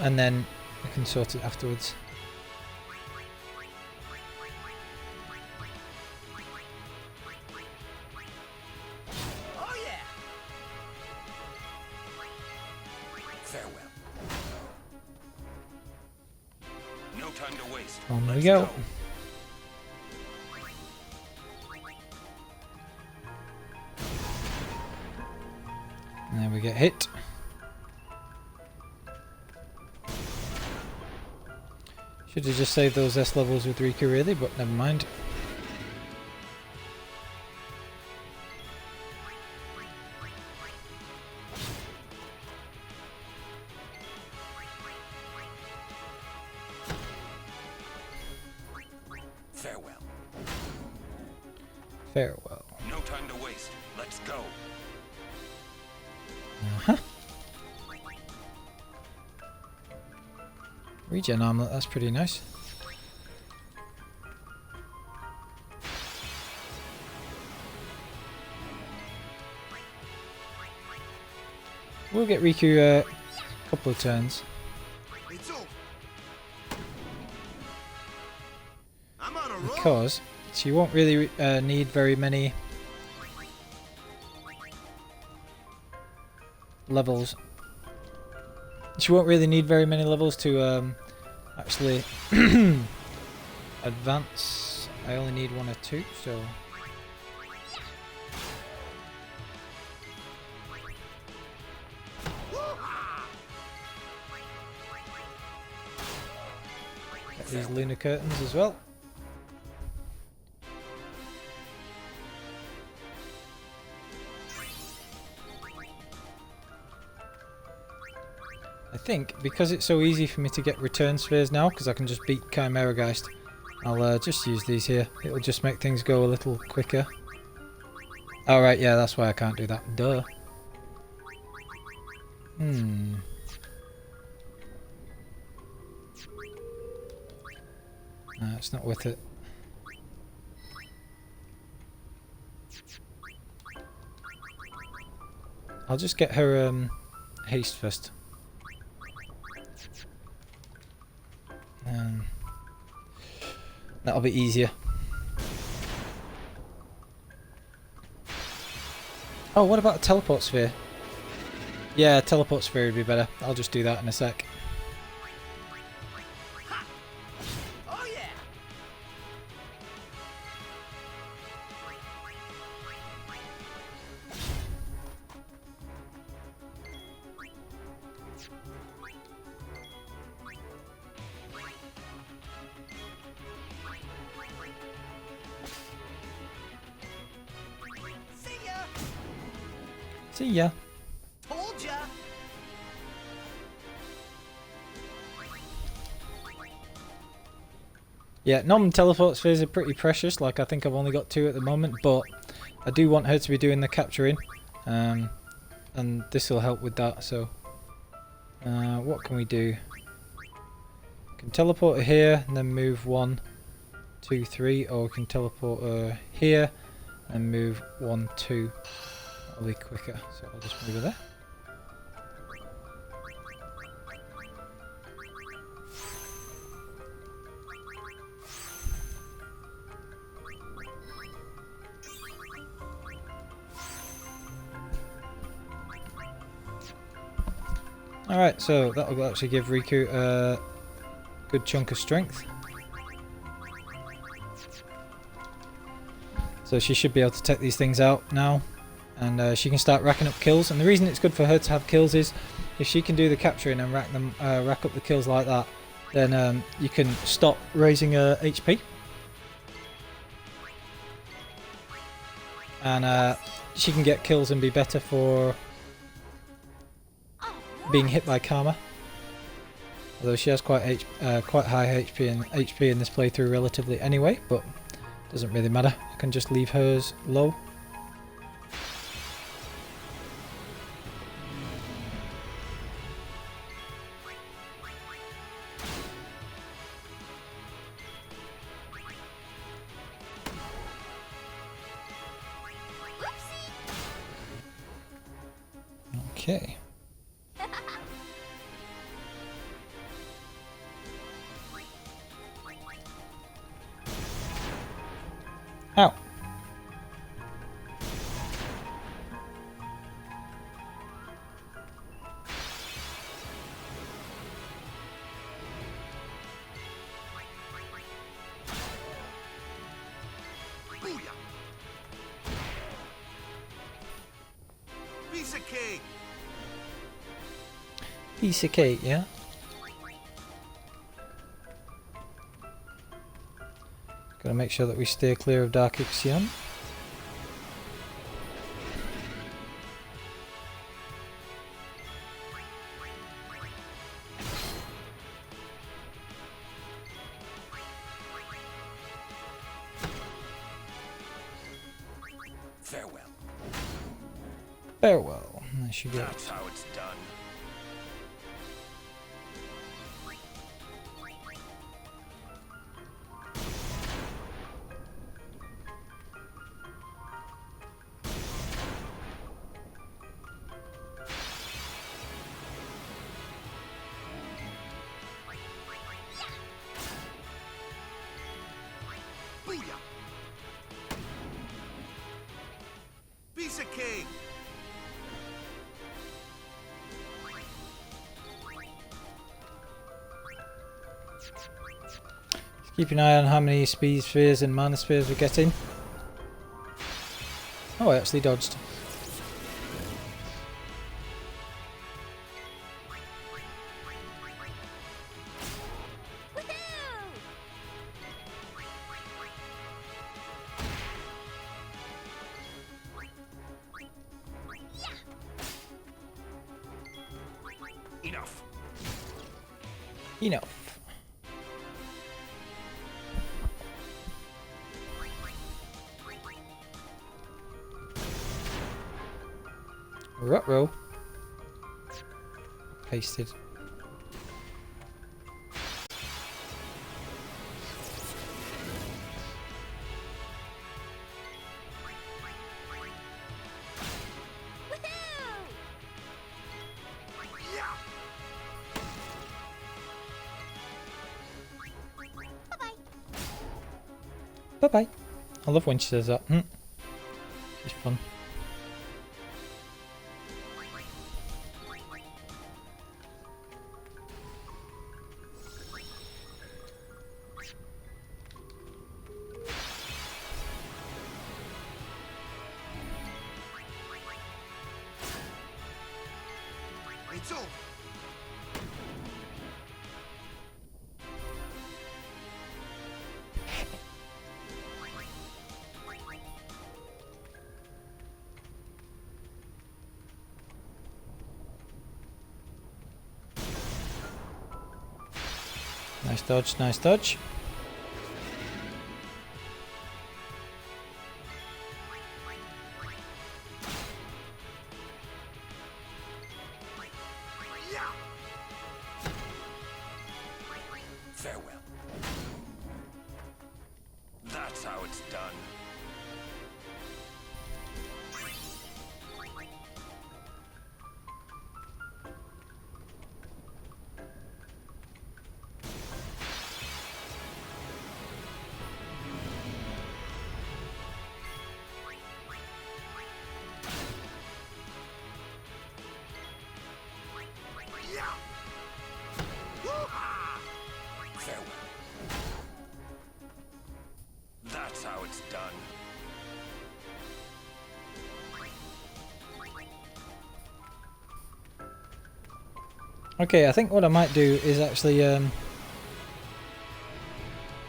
and then we can sort it afterwards. Oh yeah! Farewell. No time to waste. On we Let's go. And then we get hit. Should have just saved those S levels with Rikku really, but never mind. Farewell. Farewell. No time to waste. Let's go. Uh-huh. Regen armlet, that's pretty nice. We'll get Rikku a couple of turns. It's over. I'm on a roll. Because she won't really need very many levels. She won't really need very many levels to actually advance. I only need 1 or 2, so... Get these lunar curtains as well. I think because it's so easy for me to get return spheres now, because I can just beat Chimera Geist, I'll just use these here. It'll just make things go a little quicker. Alright, yeah, that's why I can't do that. Duh. No, it's not worth it. I'll just get her haste first. That'll be easier. Oh, what about a teleport sphere? Yeah, a teleport sphere would be better. I'll just do that in a sec. Oh yeah! See ya! See ya. Told ya! Yeah, non-teleport spheres are pretty precious. Like, I think I've only got 2 at the moment, but I do want her to be doing the capturing. And this will help with that, so... what can we do? We can teleport her here, and then move 1, 2, 3, or we can teleport her here, and move 1, 2. That'll be quicker, so I'll just move her there. Alright, so that will actually give Rikku a good chunk of strength. So she should be able to take these things out now. And she can start racking up kills. And the reason it's good for her to have kills is if she can do the capturing and rack up the kills like that, then you can stop raising her HP. And she can get kills and be better for being hit by karma. Although she has quite high HP in this playthrough relatively anyway, but doesn't really matter. I can just leave hers low. Okay. Ow. Booyah! Piece of cake! Piece of cake, yeah? Gotta make sure that we stay clear of Dark Ixion. Farewell. Farewell. There she goes. That's how it's done. Booyah! Piece of cake! Keep an eye on how many speed spheres and mana spheres we're getting. Oh, I actually dodged. Enough. Enough. Ruh-roh. Pasted. Bye-bye. I love when she says that. It's fun. It's over. Nice dodge, nice dodge. Farewell. That's how it's done. Farewell. That's how it's done. Okay, I think what I might do is actually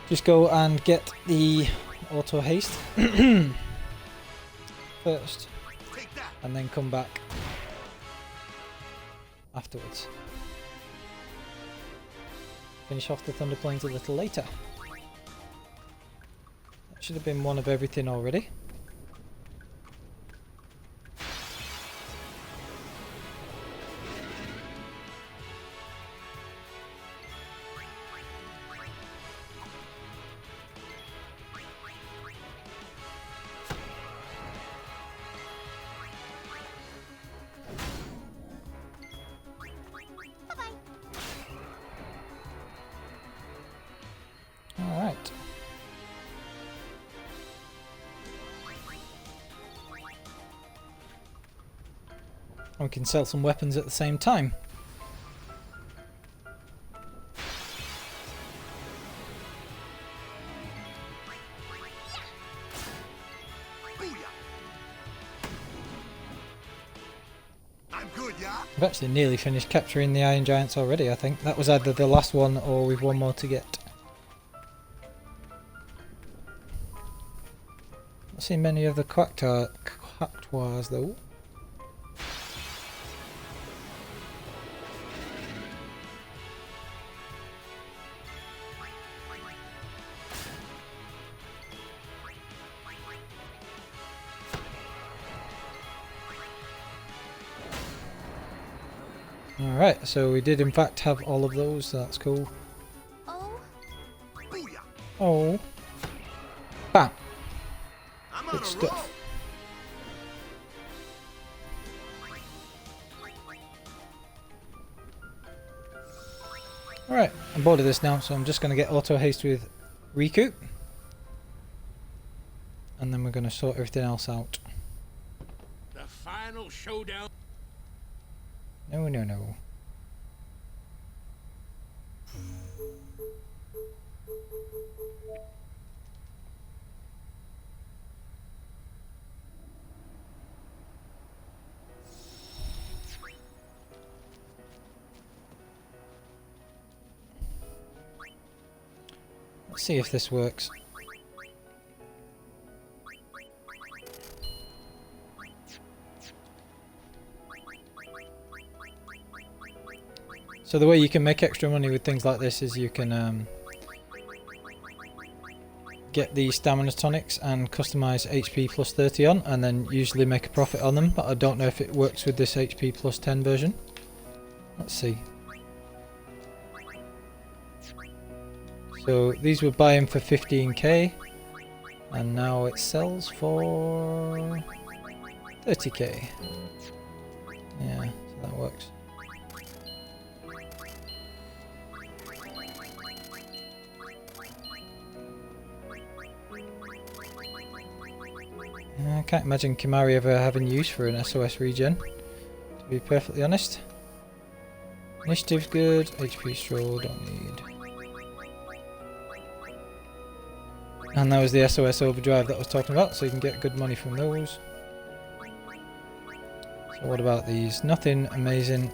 just go and get the auto haste first, Take that. and then come back afterwards. Finish off the Thunder Plains a little later. That should have been one of everything already. Alright. We can sell some weapons at the same time. Booyah. I'm good, yeah? We've actually nearly finished capturing the Iron Giants already, I think. That was either the last one or we've one more to get. Not seen many of the Quacktwars though. Alright, so we did in fact have all of those, so that's cool. Oh, Booyah. Oh. Bam! I'm on Good a stuff. Alright, I'm bored of this now, so I'm just going to get auto haste with Rikku. And then we're going to sort everything else out. The final showdown. No, no, no. Let's see if this works. So the way you can make extra money with things like this is you can get the stamina tonics and customize HP plus 30 on, and then usually make a profit on them, but I don't know if it works with this HP plus 10 version. Let's see. So these were buying for 15k, and now it sells for 30k. Yeah, so that works. I can't imagine Kimahri ever having use for an SOS regen, to be perfectly honest. Initiative's good, HP stroll, don't need. And that was the SOS overdrive that I was talking about, so you can get good money from those. So what about these? Nothing amazing.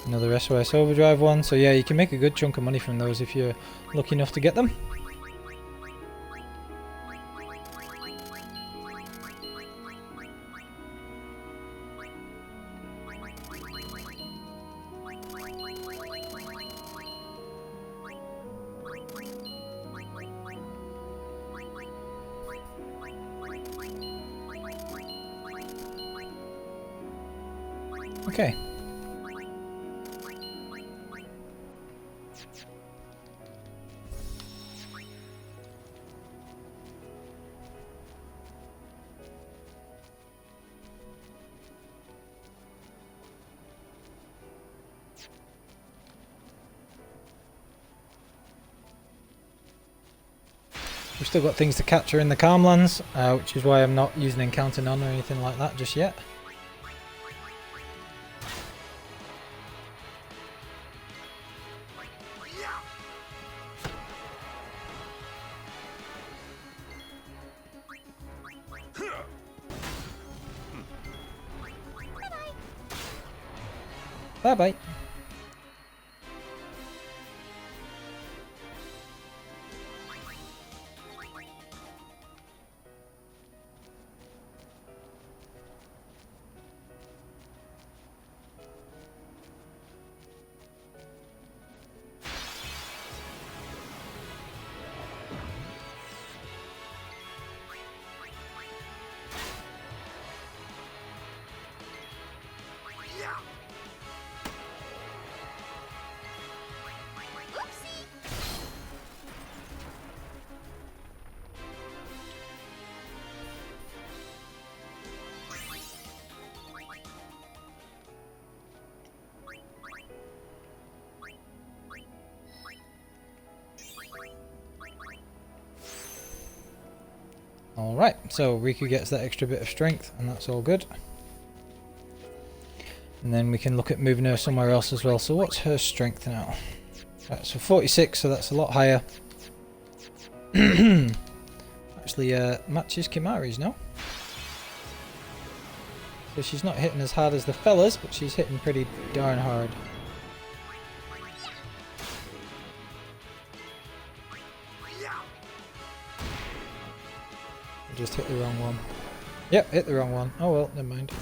Another SOS overdrive one, so yeah, you can make a good chunk of money from those if you're lucky enough to get them. Okay. We've still got things to capture in the Calmlands, which is why I'm not using Encounter None or anything like that just yet. Bye bye. Alright, so Rikku gets that extra bit of strength, and that's all good. And then we can look at moving her somewhere else as well. So what's her strength now? Right, so 46, so that's a lot higher. Actually matches Kimahri's now. So she's not hitting as hard as the fellas, but she's hitting pretty darn hard. Just hit the wrong one. Yep, hit the wrong one. Oh well, never mind.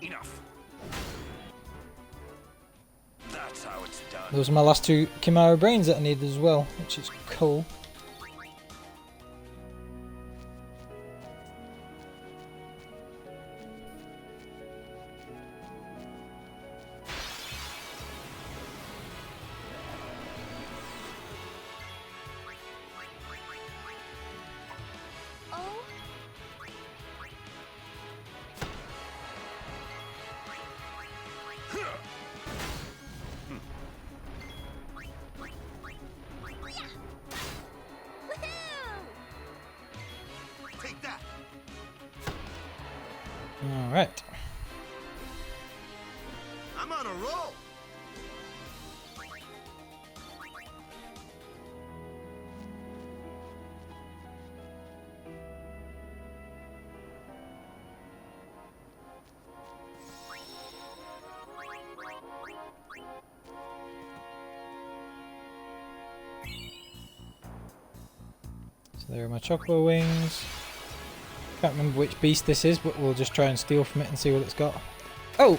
Enough. That's how it's done. Those are my last two Kimahri brains that I needed as well, which is cool. Take that. Alright. I'm on a roll. So there are my chocobo wings. Can't remember which beast this is, but we'll just try and steal from it and see what it's got. Oh!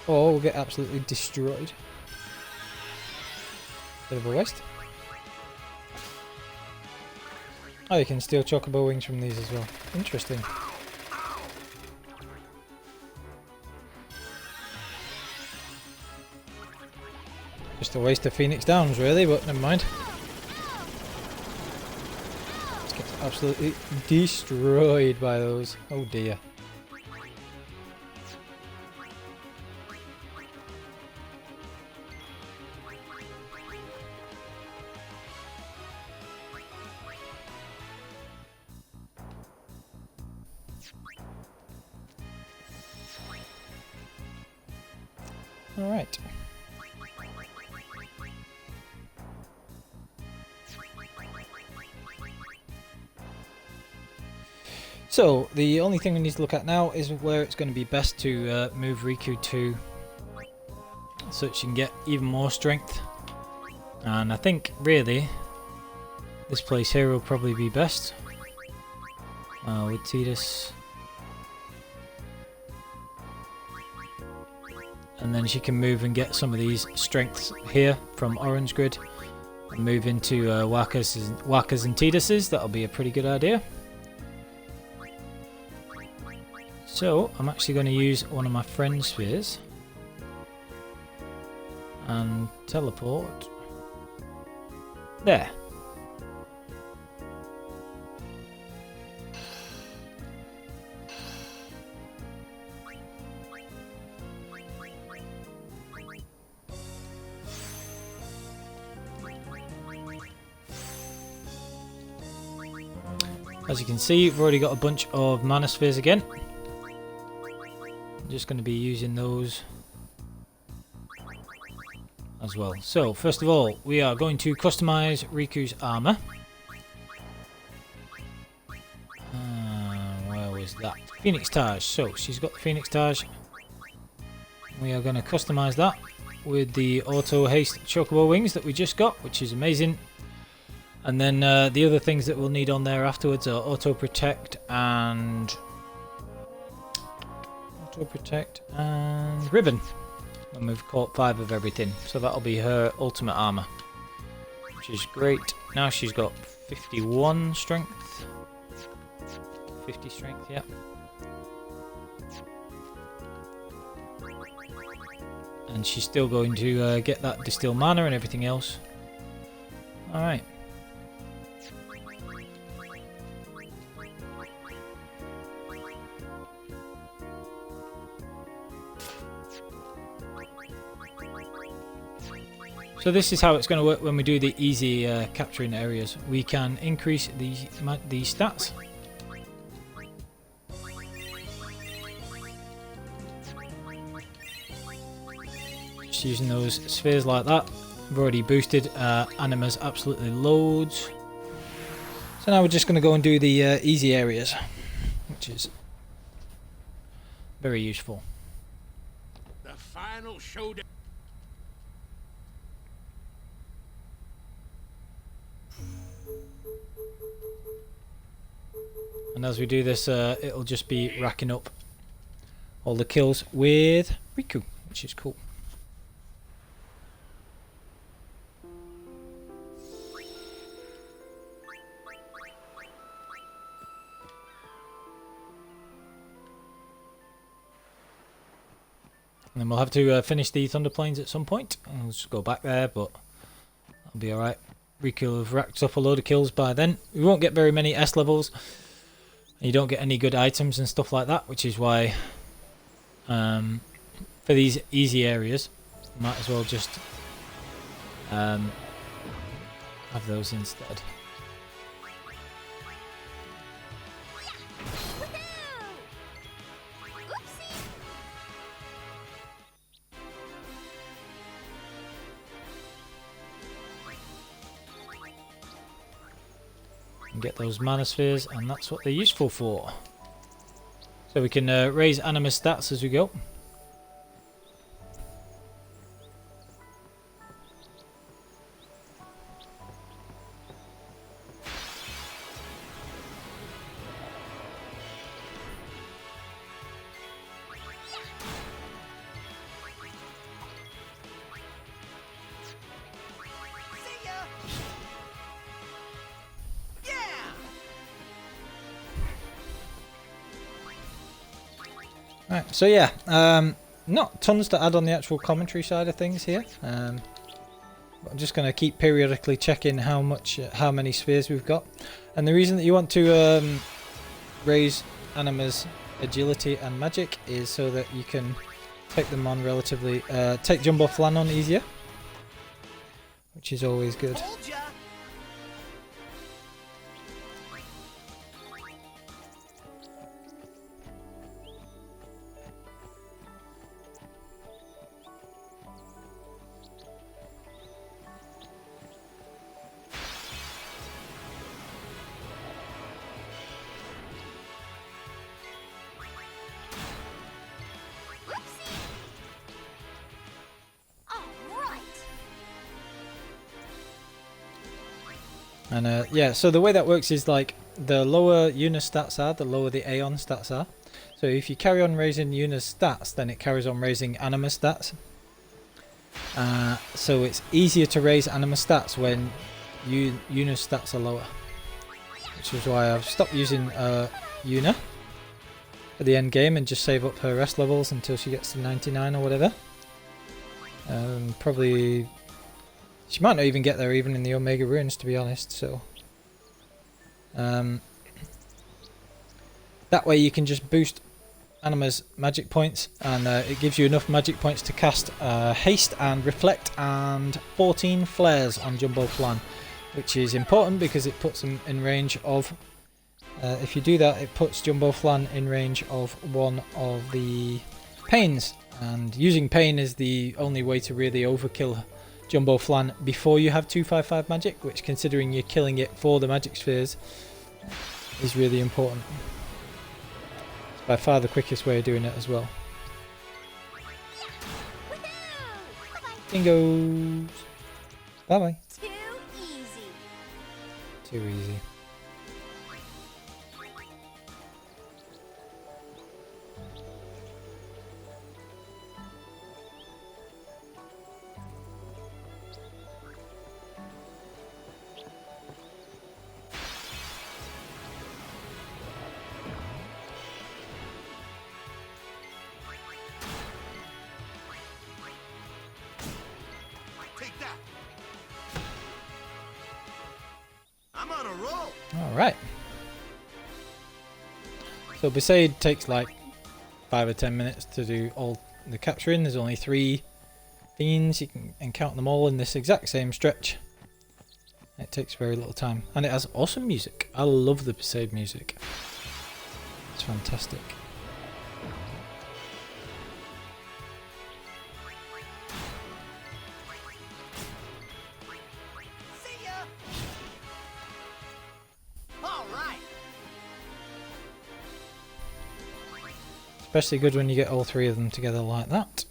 Oh, we'll get absolutely destroyed. Bit of a waste. Oh, you can steal chocobo wings from these as well. Interesting. Just a waste of Phoenix Downs, really, but never mind. Absolutely destroyed by those. Oh dear. All right. So, the only thing we need to look at now is where it's going to be best to move Rikku to, so that she can get even more strength. And I think, really, this place here will probably be best. With Tidus. And then she can move and get some of these strengths here from Orange Grid. And move into Wakkas and Tiduses. That'll be a pretty good idea. So, I'm actually going to use one of my friend spheres and teleport there. As you can see, we've already got a bunch of mana spheres again. I'm just going to be using those as well. So, first of all, we are going to customize Riku's armor. Where was that? Phoenix Taj. So, she's got the Phoenix Taj. We are going to customize that with the auto haste chocobo wings that we just got, which is amazing. And then the other things that we'll need on there afterwards are auto protect and ribbon. And we've caught 5 of everything, so that'll be her ultimate armor, which is great. Now she's got 51 strength, 50 strength, yeah. And she's still going to get that distill mana and everything else. Alright. So this is how it's going to work when we do the easy capturing areas. We can increase the stats. Just using those spheres like that. We've already boosted animas absolutely loads. So now we're just going to go and do the easy areas, which is very useful. The final showdown. And as we do this, it'll just be racking up all the kills with Rikku, which is cool. And then we'll have to finish the Thunder Plains at some point. I'll just go back there, but that'll be alright. Rikku will have racked up a load of kills by then. We won't get very many S levels. You don't get any good items and stuff like that, which is why for these easy areas, you might as well just have those instead. Get those mana spheres, and that's what they're useful for. So we can raise anima stats as we go. Right, so yeah, not tons to add on the actual commentary side of things here. But I'm just going to keep periodically checking how many spheres we've got. And the reason that you want to raise anima's agility and magic is so that you can take them on relatively, take Jumbo Flan on easier, which is always good. And yeah, so the way that works is like the lower Yuna stats are, the lower the Aeon stats are. So if you carry on raising Yuna's stats, then it carries on raising anima stats. So it's easier to raise anima stats when Yuna's stats are lower. Which is why I've stopped using Yuna for the end game and just save up her rest levels until she gets to 99 or whatever. Probably... She might not even get there even in the Omega Ruins, to be honest, so... that way you can just boost Anima's magic points, and it gives you enough magic points to cast Haste and Reflect and 14 Flares on Jumbo Flan, which is important because it puts them in range of If you do that, it puts Jumbo Flan in range of one of the pains, and using pain is the only way to really overkill Jumbo Flan before you have 255 magic, which, considering you're killing it for the magic spheres, is really important. It's by far the quickest way of doing it as well. Dingoes! Bye bye. Too easy. Too easy. Take that. I'm on a roll. Alright. So Besaid takes like 5 or 10 minutes to do all the capturing. There's only 3 fiends. You can encounter them all in this exact same stretch. It takes very little time. And it has awesome music. I love the Besaid music. It's fantastic. See ya! All right. Especially good when you get all 3 of them together like that.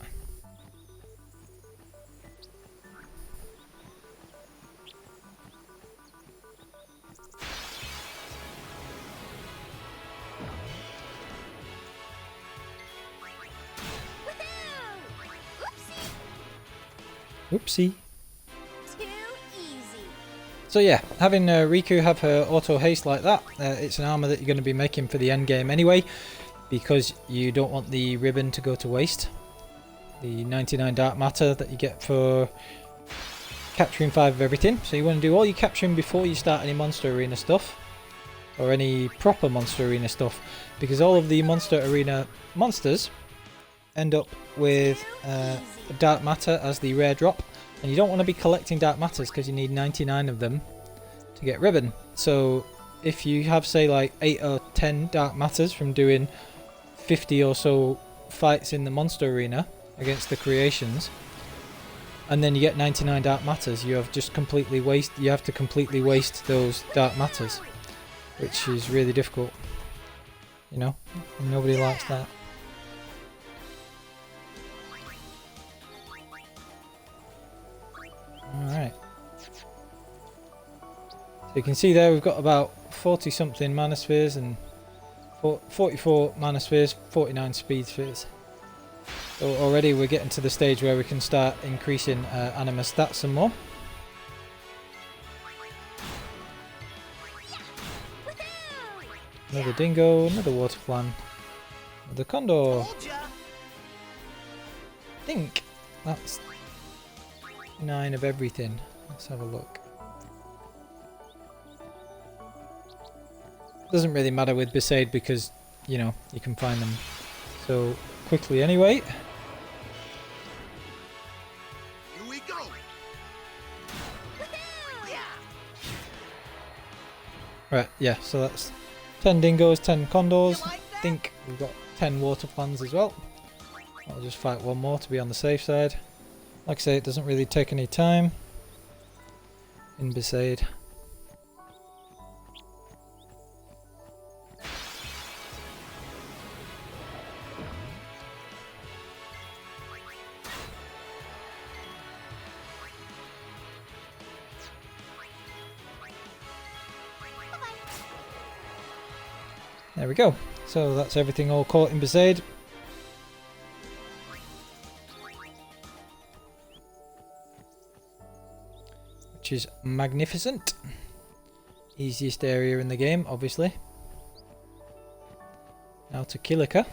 Oopsie. Too easy. So yeah, having Rikku have her auto haste like that, it's an armor that you're going to be making for the end game anyway, because you don't want the ribbon to go to waste. The 99 dark matter that you get for capturing 5 of everything. So you want to do all your capturing before you start any monster arena stuff, or any proper monster arena stuff, because all of the monster arena monsters end up with dark matter as the rare drop, and you don't want to be collecting dark matters because you need 99 of them to get ribbon. So if you have, say, like 8 or 10 dark matters from doing 50 or so fights in the monster arena against the creations, and then you get 99 dark matters, you have to completely waste those dark matters, which is really difficult, you know, and nobody likes that. Alright. So you can see there we've got about 40 something mana spheres and 44 mana spheres, 49 speed spheres. So already we're getting to the stage where we can start increasing anima stats some more. Another dingo, another water flan, another condor. Told ya. I think that's 9 of everything. Let's have a look. Doesn't really matter with Besaid because, you know, you can find them so quickly anyway. Here we go. Right, yeah, so that's 10 dingoes, 10 condors. You like I think we've got 10 water plans as well. I'll just fight one more to be on the safe side. Like I say, it doesn't really take any time in Besaid. There we go. So that's everything all caught in Besaid. Which is magnificent. Easiest area in the game, obviously. Now to Kilika.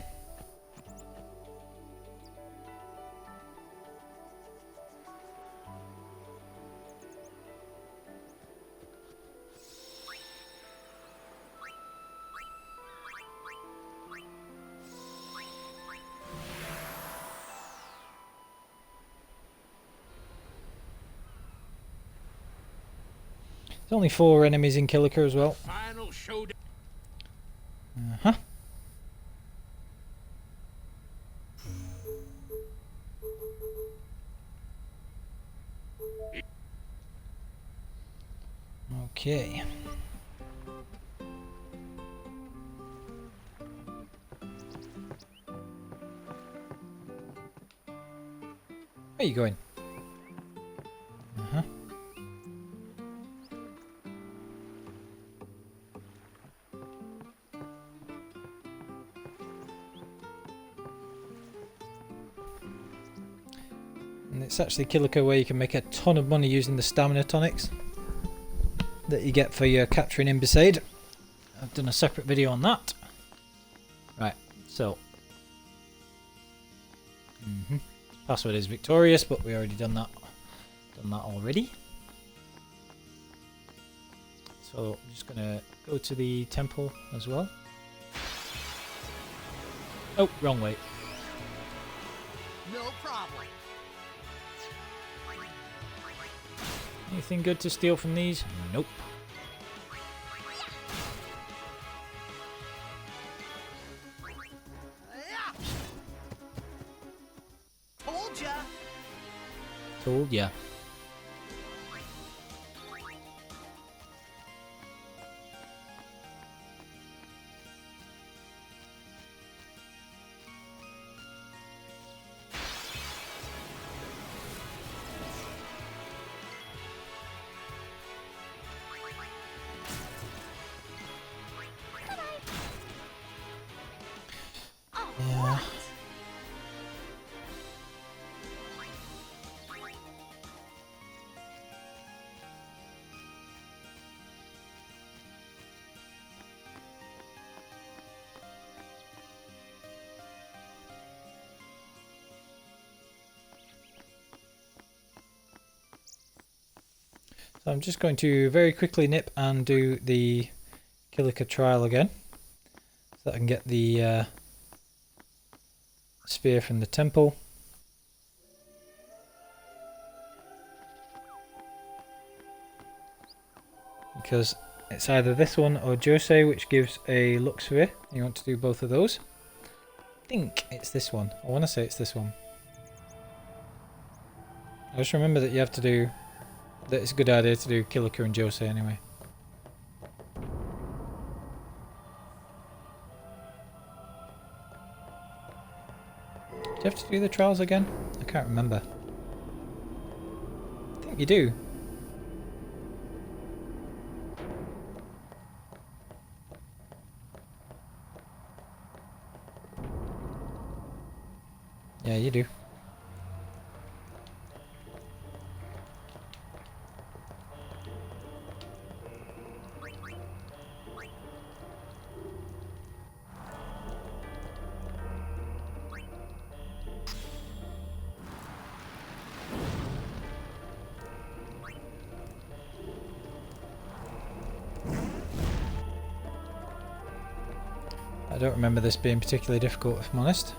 There's only 4 enemies in Kilika as well. Final showdown. Uh-huh. Okay. Where are you going? Uh-huh. And it's actually Kilika where you can make a ton of money using the stamina tonics that you get for your capturing in Besaid. I've done a separate video on that. Right, so. Password is victorious, but we already done that already. So I'm just gonna go to the temple as well. Oh, wrong way. No problem. Anything good to steal from these? Nope. Told ya. Told ya. Yeah. So I'm just going to very quickly nip and do the Kilika trial again, so that I can get the spear from the temple. Because it's either this one or Josei, which gives a luck sphere. You want to do both of those. I think it's this one. I want to say it's this one. I just remember that you have to do... that it's a good idea to do Kilika and Josei anyway. Do you have to do the trials again? I can't remember. I think you do. Yeah, you do. I don't remember this being particularly difficult, if I'm honest.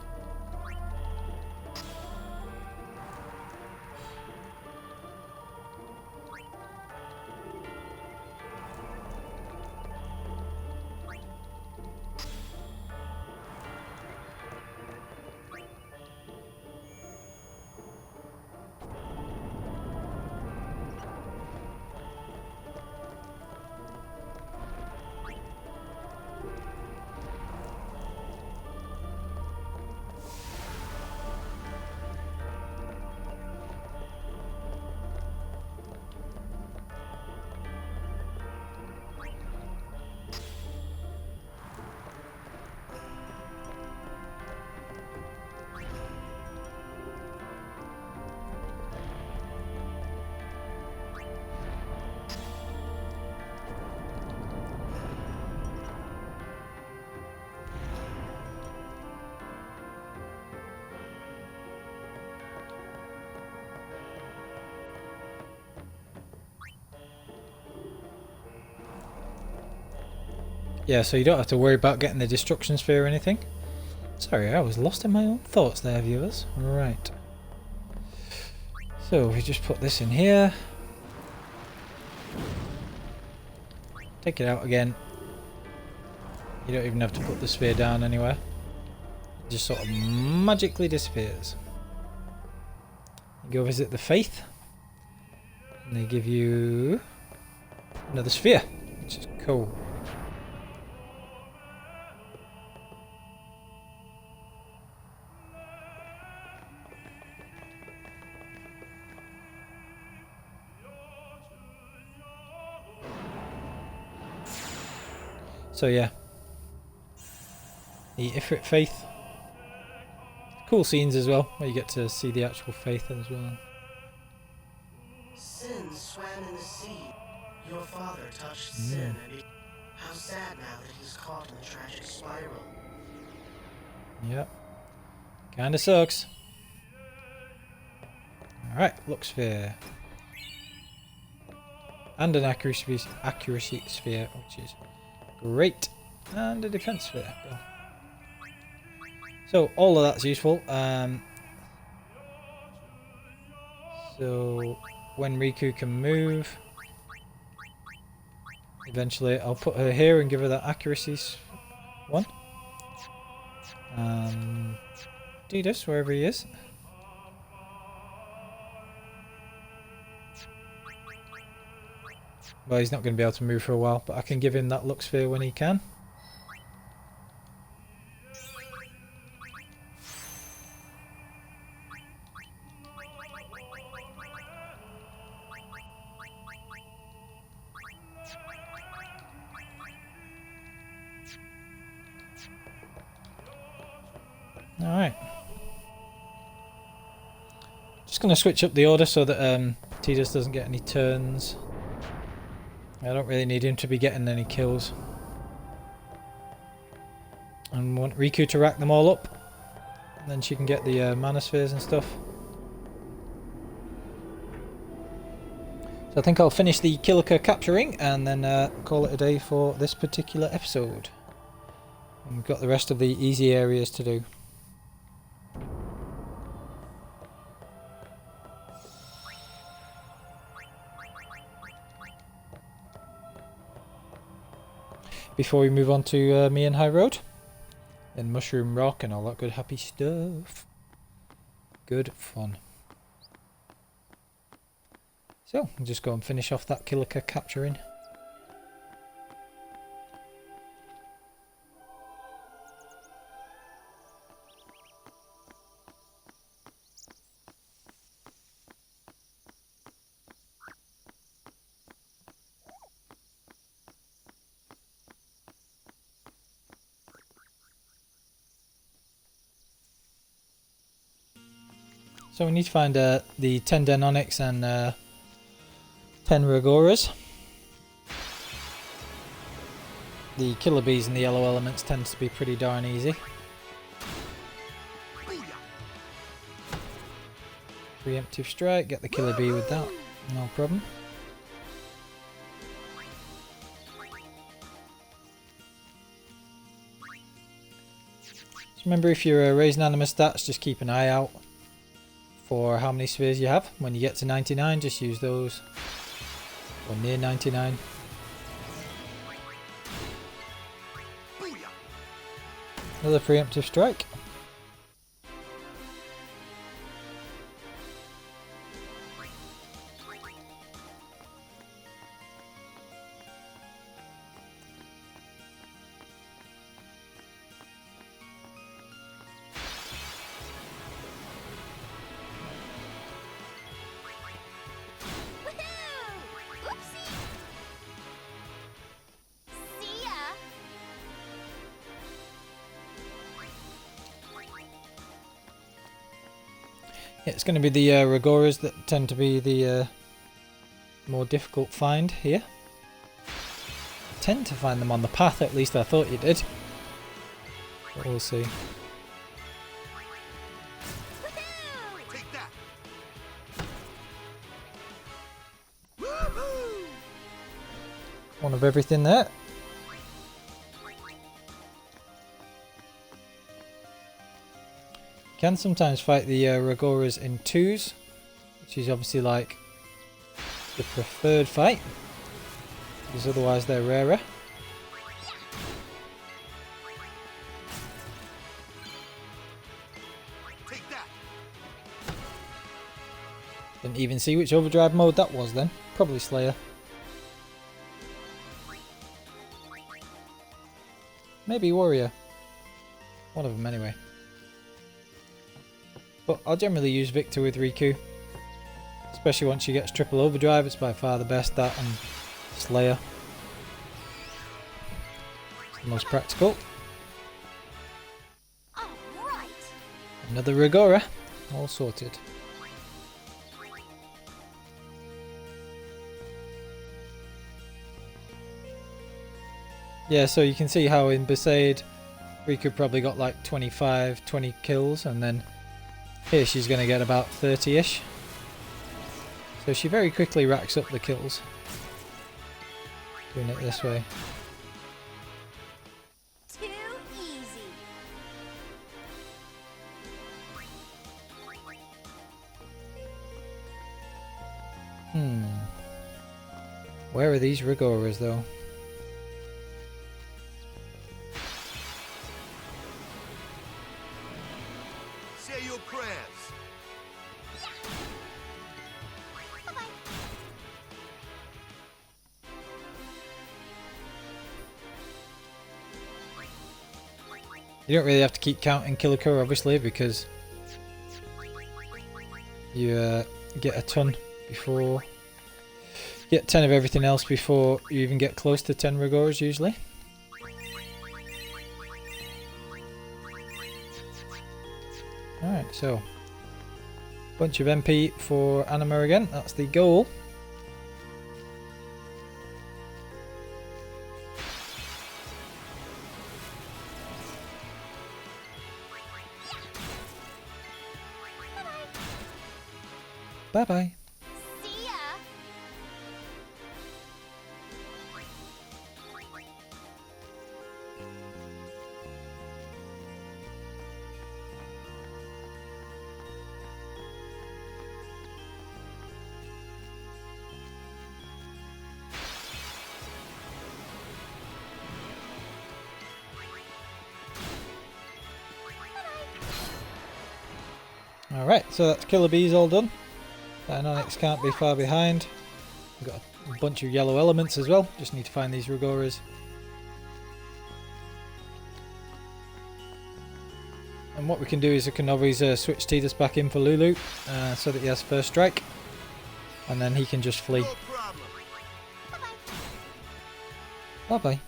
Yeah, so you don't have to worry about getting the destruction sphere or anything. Sorry, I was lost in my own thoughts there, viewers. Right. So we just put this in here. Take it out again. You don't even have to put the sphere down anywhere. It just sort of magically disappears. You go visit the Faith. And they give you another sphere, which is cool. So yeah, the Ifrit Faith. Cool scenes as well, where you get to see the actual Faith as well. Sin swam in the sea. Your father touched Sin, and how sad now that he's caught in the tragic spiral. Yep. Kinda sucks. Alright, look sphere. And an accuracy sphere, which is great. And a defense sphere. Go. So all of that's useful. So when Rikku can move, eventually I'll put her here and give her that accuracy one. Tidus, wherever he is. Well, he's not going to be able to move for a while, but I can give him that Lux Sphere when he can. Alright. Just going to switch up the order so that Tidus doesn't get any turns. I don't really need him to be getting any kills. And want Rikku to rack them all up. And then she can get the mana spheres and stuff. So I think I'll finish the Kilika capturing and then call it a day for this particular episode. And we've got the rest of the easy areas to do. Before we move on to Mian High Road, then Mushroom Rock and all that good happy stuff. Good fun. So, I'll just go and finish off that Kilika capturing. So we need to find the 10 Denonics and 10 Ragoras. The Killer Bees and the Yellow Elements tend to be pretty darn easy. Preemptive Strike, get the Killer Bee with that, no problem. Just remember, if you're raising animal stats, just keep an eye out for how many spheres you have. When you get to 99, just use those, or near 99. Another preemptive strike. Yeah, it's going to be the Ragoras that tend to be the more difficult find here. Tend to find them on the path, at least I thought you did. But we'll see. Take that. One of everything there. Can sometimes fight the Ragoras in twos, which is obviously like the preferred fight, because otherwise they're rarer. Didn't even see which overdrive mode that was then. Probably Slayer. Maybe Warrior. One of them anyway. But I'll generally use Victor with Rikku. Especially once she gets triple overdrive, it's by far the best, that and Slayer. It's the most practical. All right. Another Rigora. All sorted. Yeah, so you can see how in Besaid, Rikku probably got like 25, 20 kills, and then here she's going to get about 30-ish. So she very quickly racks up the kills. Doing it this way. Too easy. Where are these Rigoras though? Say your prayers. Bye-bye. You don't really have to keep counting Kilika obviously because you get a ton before, get 10 of everything else before you even get close to 10 Rigoras usually. Alright, so bunch of MP for Anima again, that's the goal. Bye bye. See ya. Alright, so that's Killer Bees all done. Dynamics can't be far behind. We've got a bunch of yellow elements as well. Just need to find these Rigoras. And what we can do is we can always switch Tidus back in for Lulu so that he has first strike. And then he can just flee. No problem. Bye bye.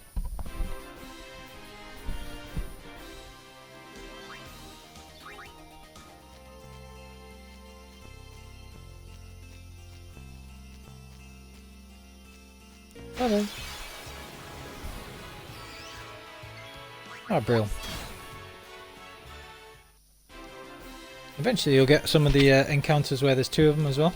Bye bye. Ah, brilliant. Eventually you'll get some of the encounters where there's two of them as well.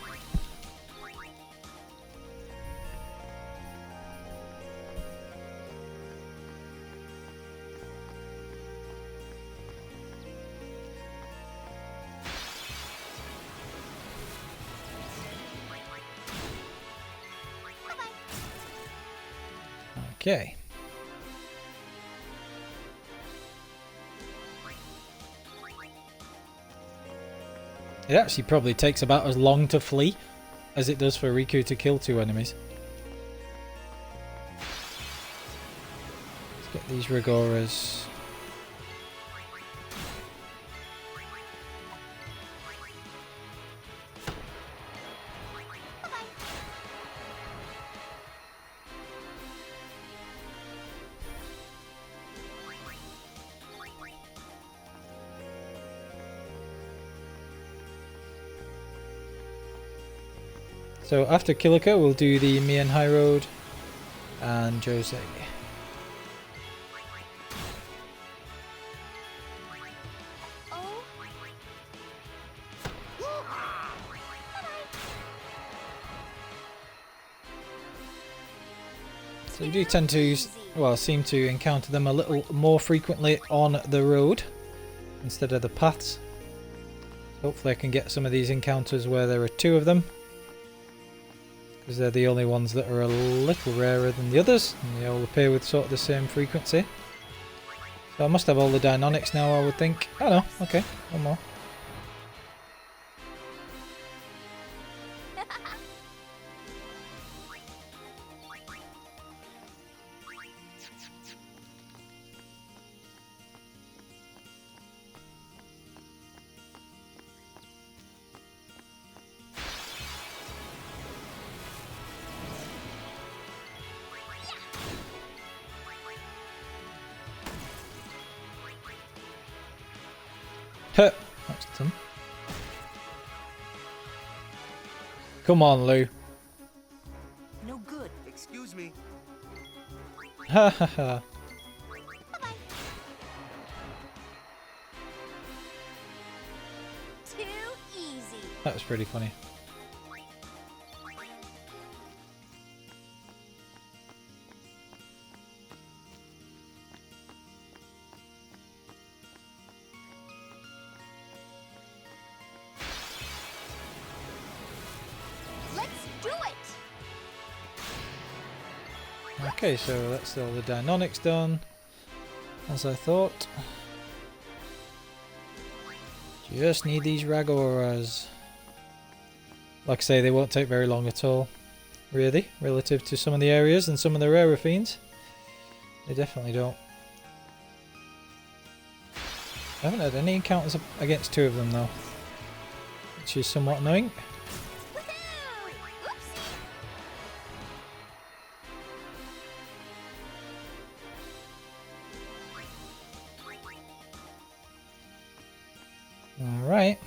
Okay. It actually probably takes about as long to flee as it does for Rikku to kill two enemies. Let's get these Rigoras. So after Kilika, we'll do the Mian High Road and Jose. Oh. So you do tend to, well, seem to encounter them a little more frequently on the road instead of the paths. Hopefully I can get some of these encounters where there are two of them, because they're the only ones that are a little rarer than the others, and they all appear with sort of the same frequency. So I must have all the dynamics now, I would think. Oh no, okay, one more. Huh, that's done. Come on, Lou. No good. Excuse me. Ha ha ha. Too easy. That was pretty funny. Let's do it. Okay, so that's all the dynamics done, as I thought. Just need these Ragoras. Like I say, they won't take very long at all, really, relative to some of the areas and some of the rarer fiends. They definitely don't. I haven't had any encounters against two of them though, which is somewhat annoying. Woohoo! Oopsie. Alright.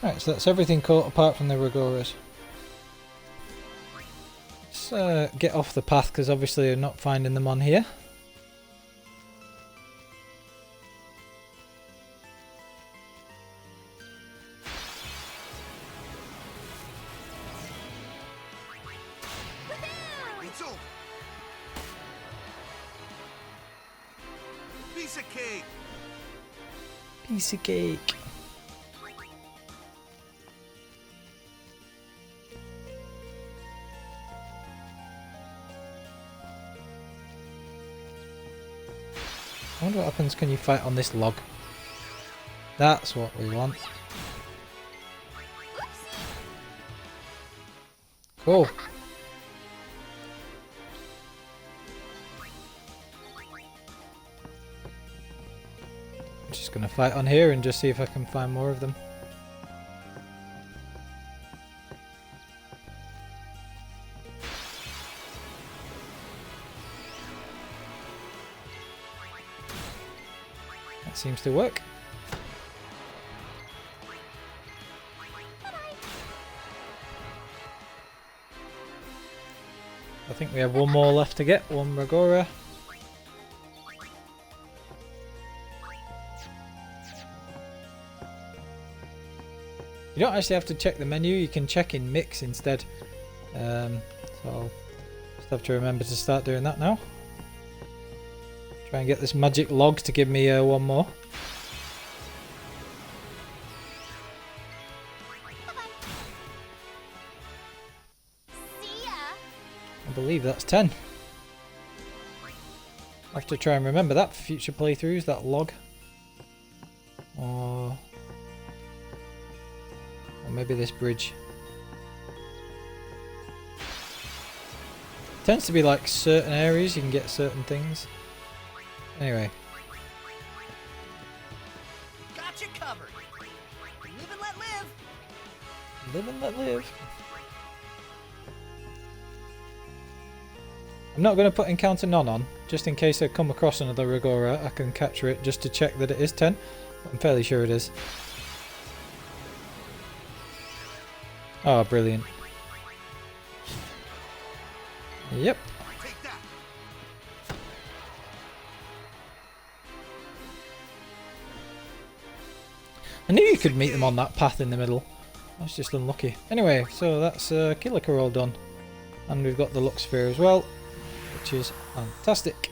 Alright, so that's everything caught apart from the Ragoras. Let's get off the path because obviously I'm not finding them on here. It's over. Piece of cake. Piece of cake. I wonder what happens when you fight on this log. That's what we want. Cool. I'm just gonna fight on here and just see if I can find more of them. That seems to work. I think we have one more left to get, one Ragora. You don't actually have to check the menu, you can check in mix instead. So I'll just have to remember to start doing that now. Try and get this magic log to give me one more. See ya. I believe that's 10. I have to try and remember that for future playthroughs, that log. Or maybe this bridge. Tends to be like certain areas you can get certain things. Anyway. Got you covered. Live and let live. Live and let live. I'm not going to put encounter none on, just in case I come across another Ragora, I can capture it just to check that it is 10. I'm fairly sure it is. Oh, brilliant. Yep. Take that. I knew you could meet them on that path in the middle. I was just unlucky. Anyway, so that's Kilika all done. And we've got the Lux Sphere as well, which is fantastic.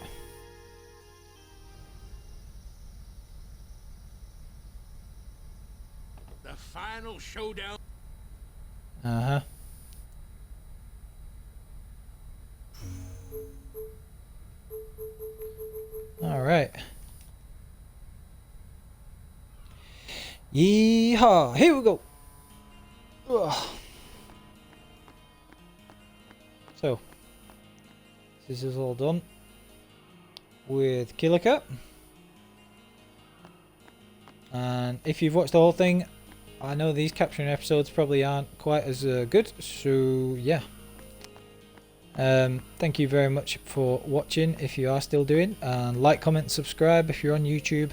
The final showdown. Uh-huh. Alright. Yeehaw! Here we go! Ugh. So, this is all done with Kilika. And if you've watched the whole thing, I know these capturing episodes probably aren't quite as good, so yeah. Thank you very much for watching if you are still doing, and like, comment, subscribe if you're on YouTube,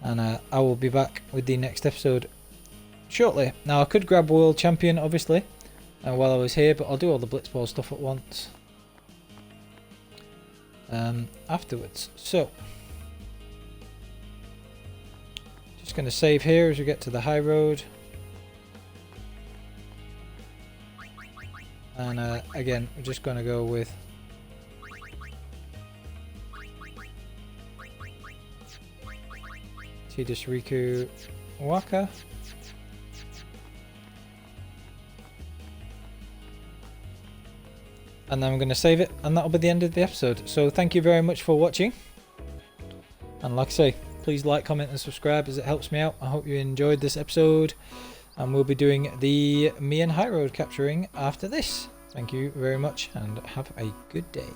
and I will be back with the next episode shortly. Now I could grab World Champion obviously while I was here, but I'll do all the Blitzball stuff at once afterwards. So just going to save here as we get to the high road. And again, we're just going to go with Tidus Rikku Waka. And then I'm going to save it, and that'll be the end of the episode. So thank you very much for watching. And like I say, please like, comment and subscribe as it helps me out. I hope you enjoyed this episode. And we'll be doing the Mian High Road capturing after this. Thank you very much and have a good day.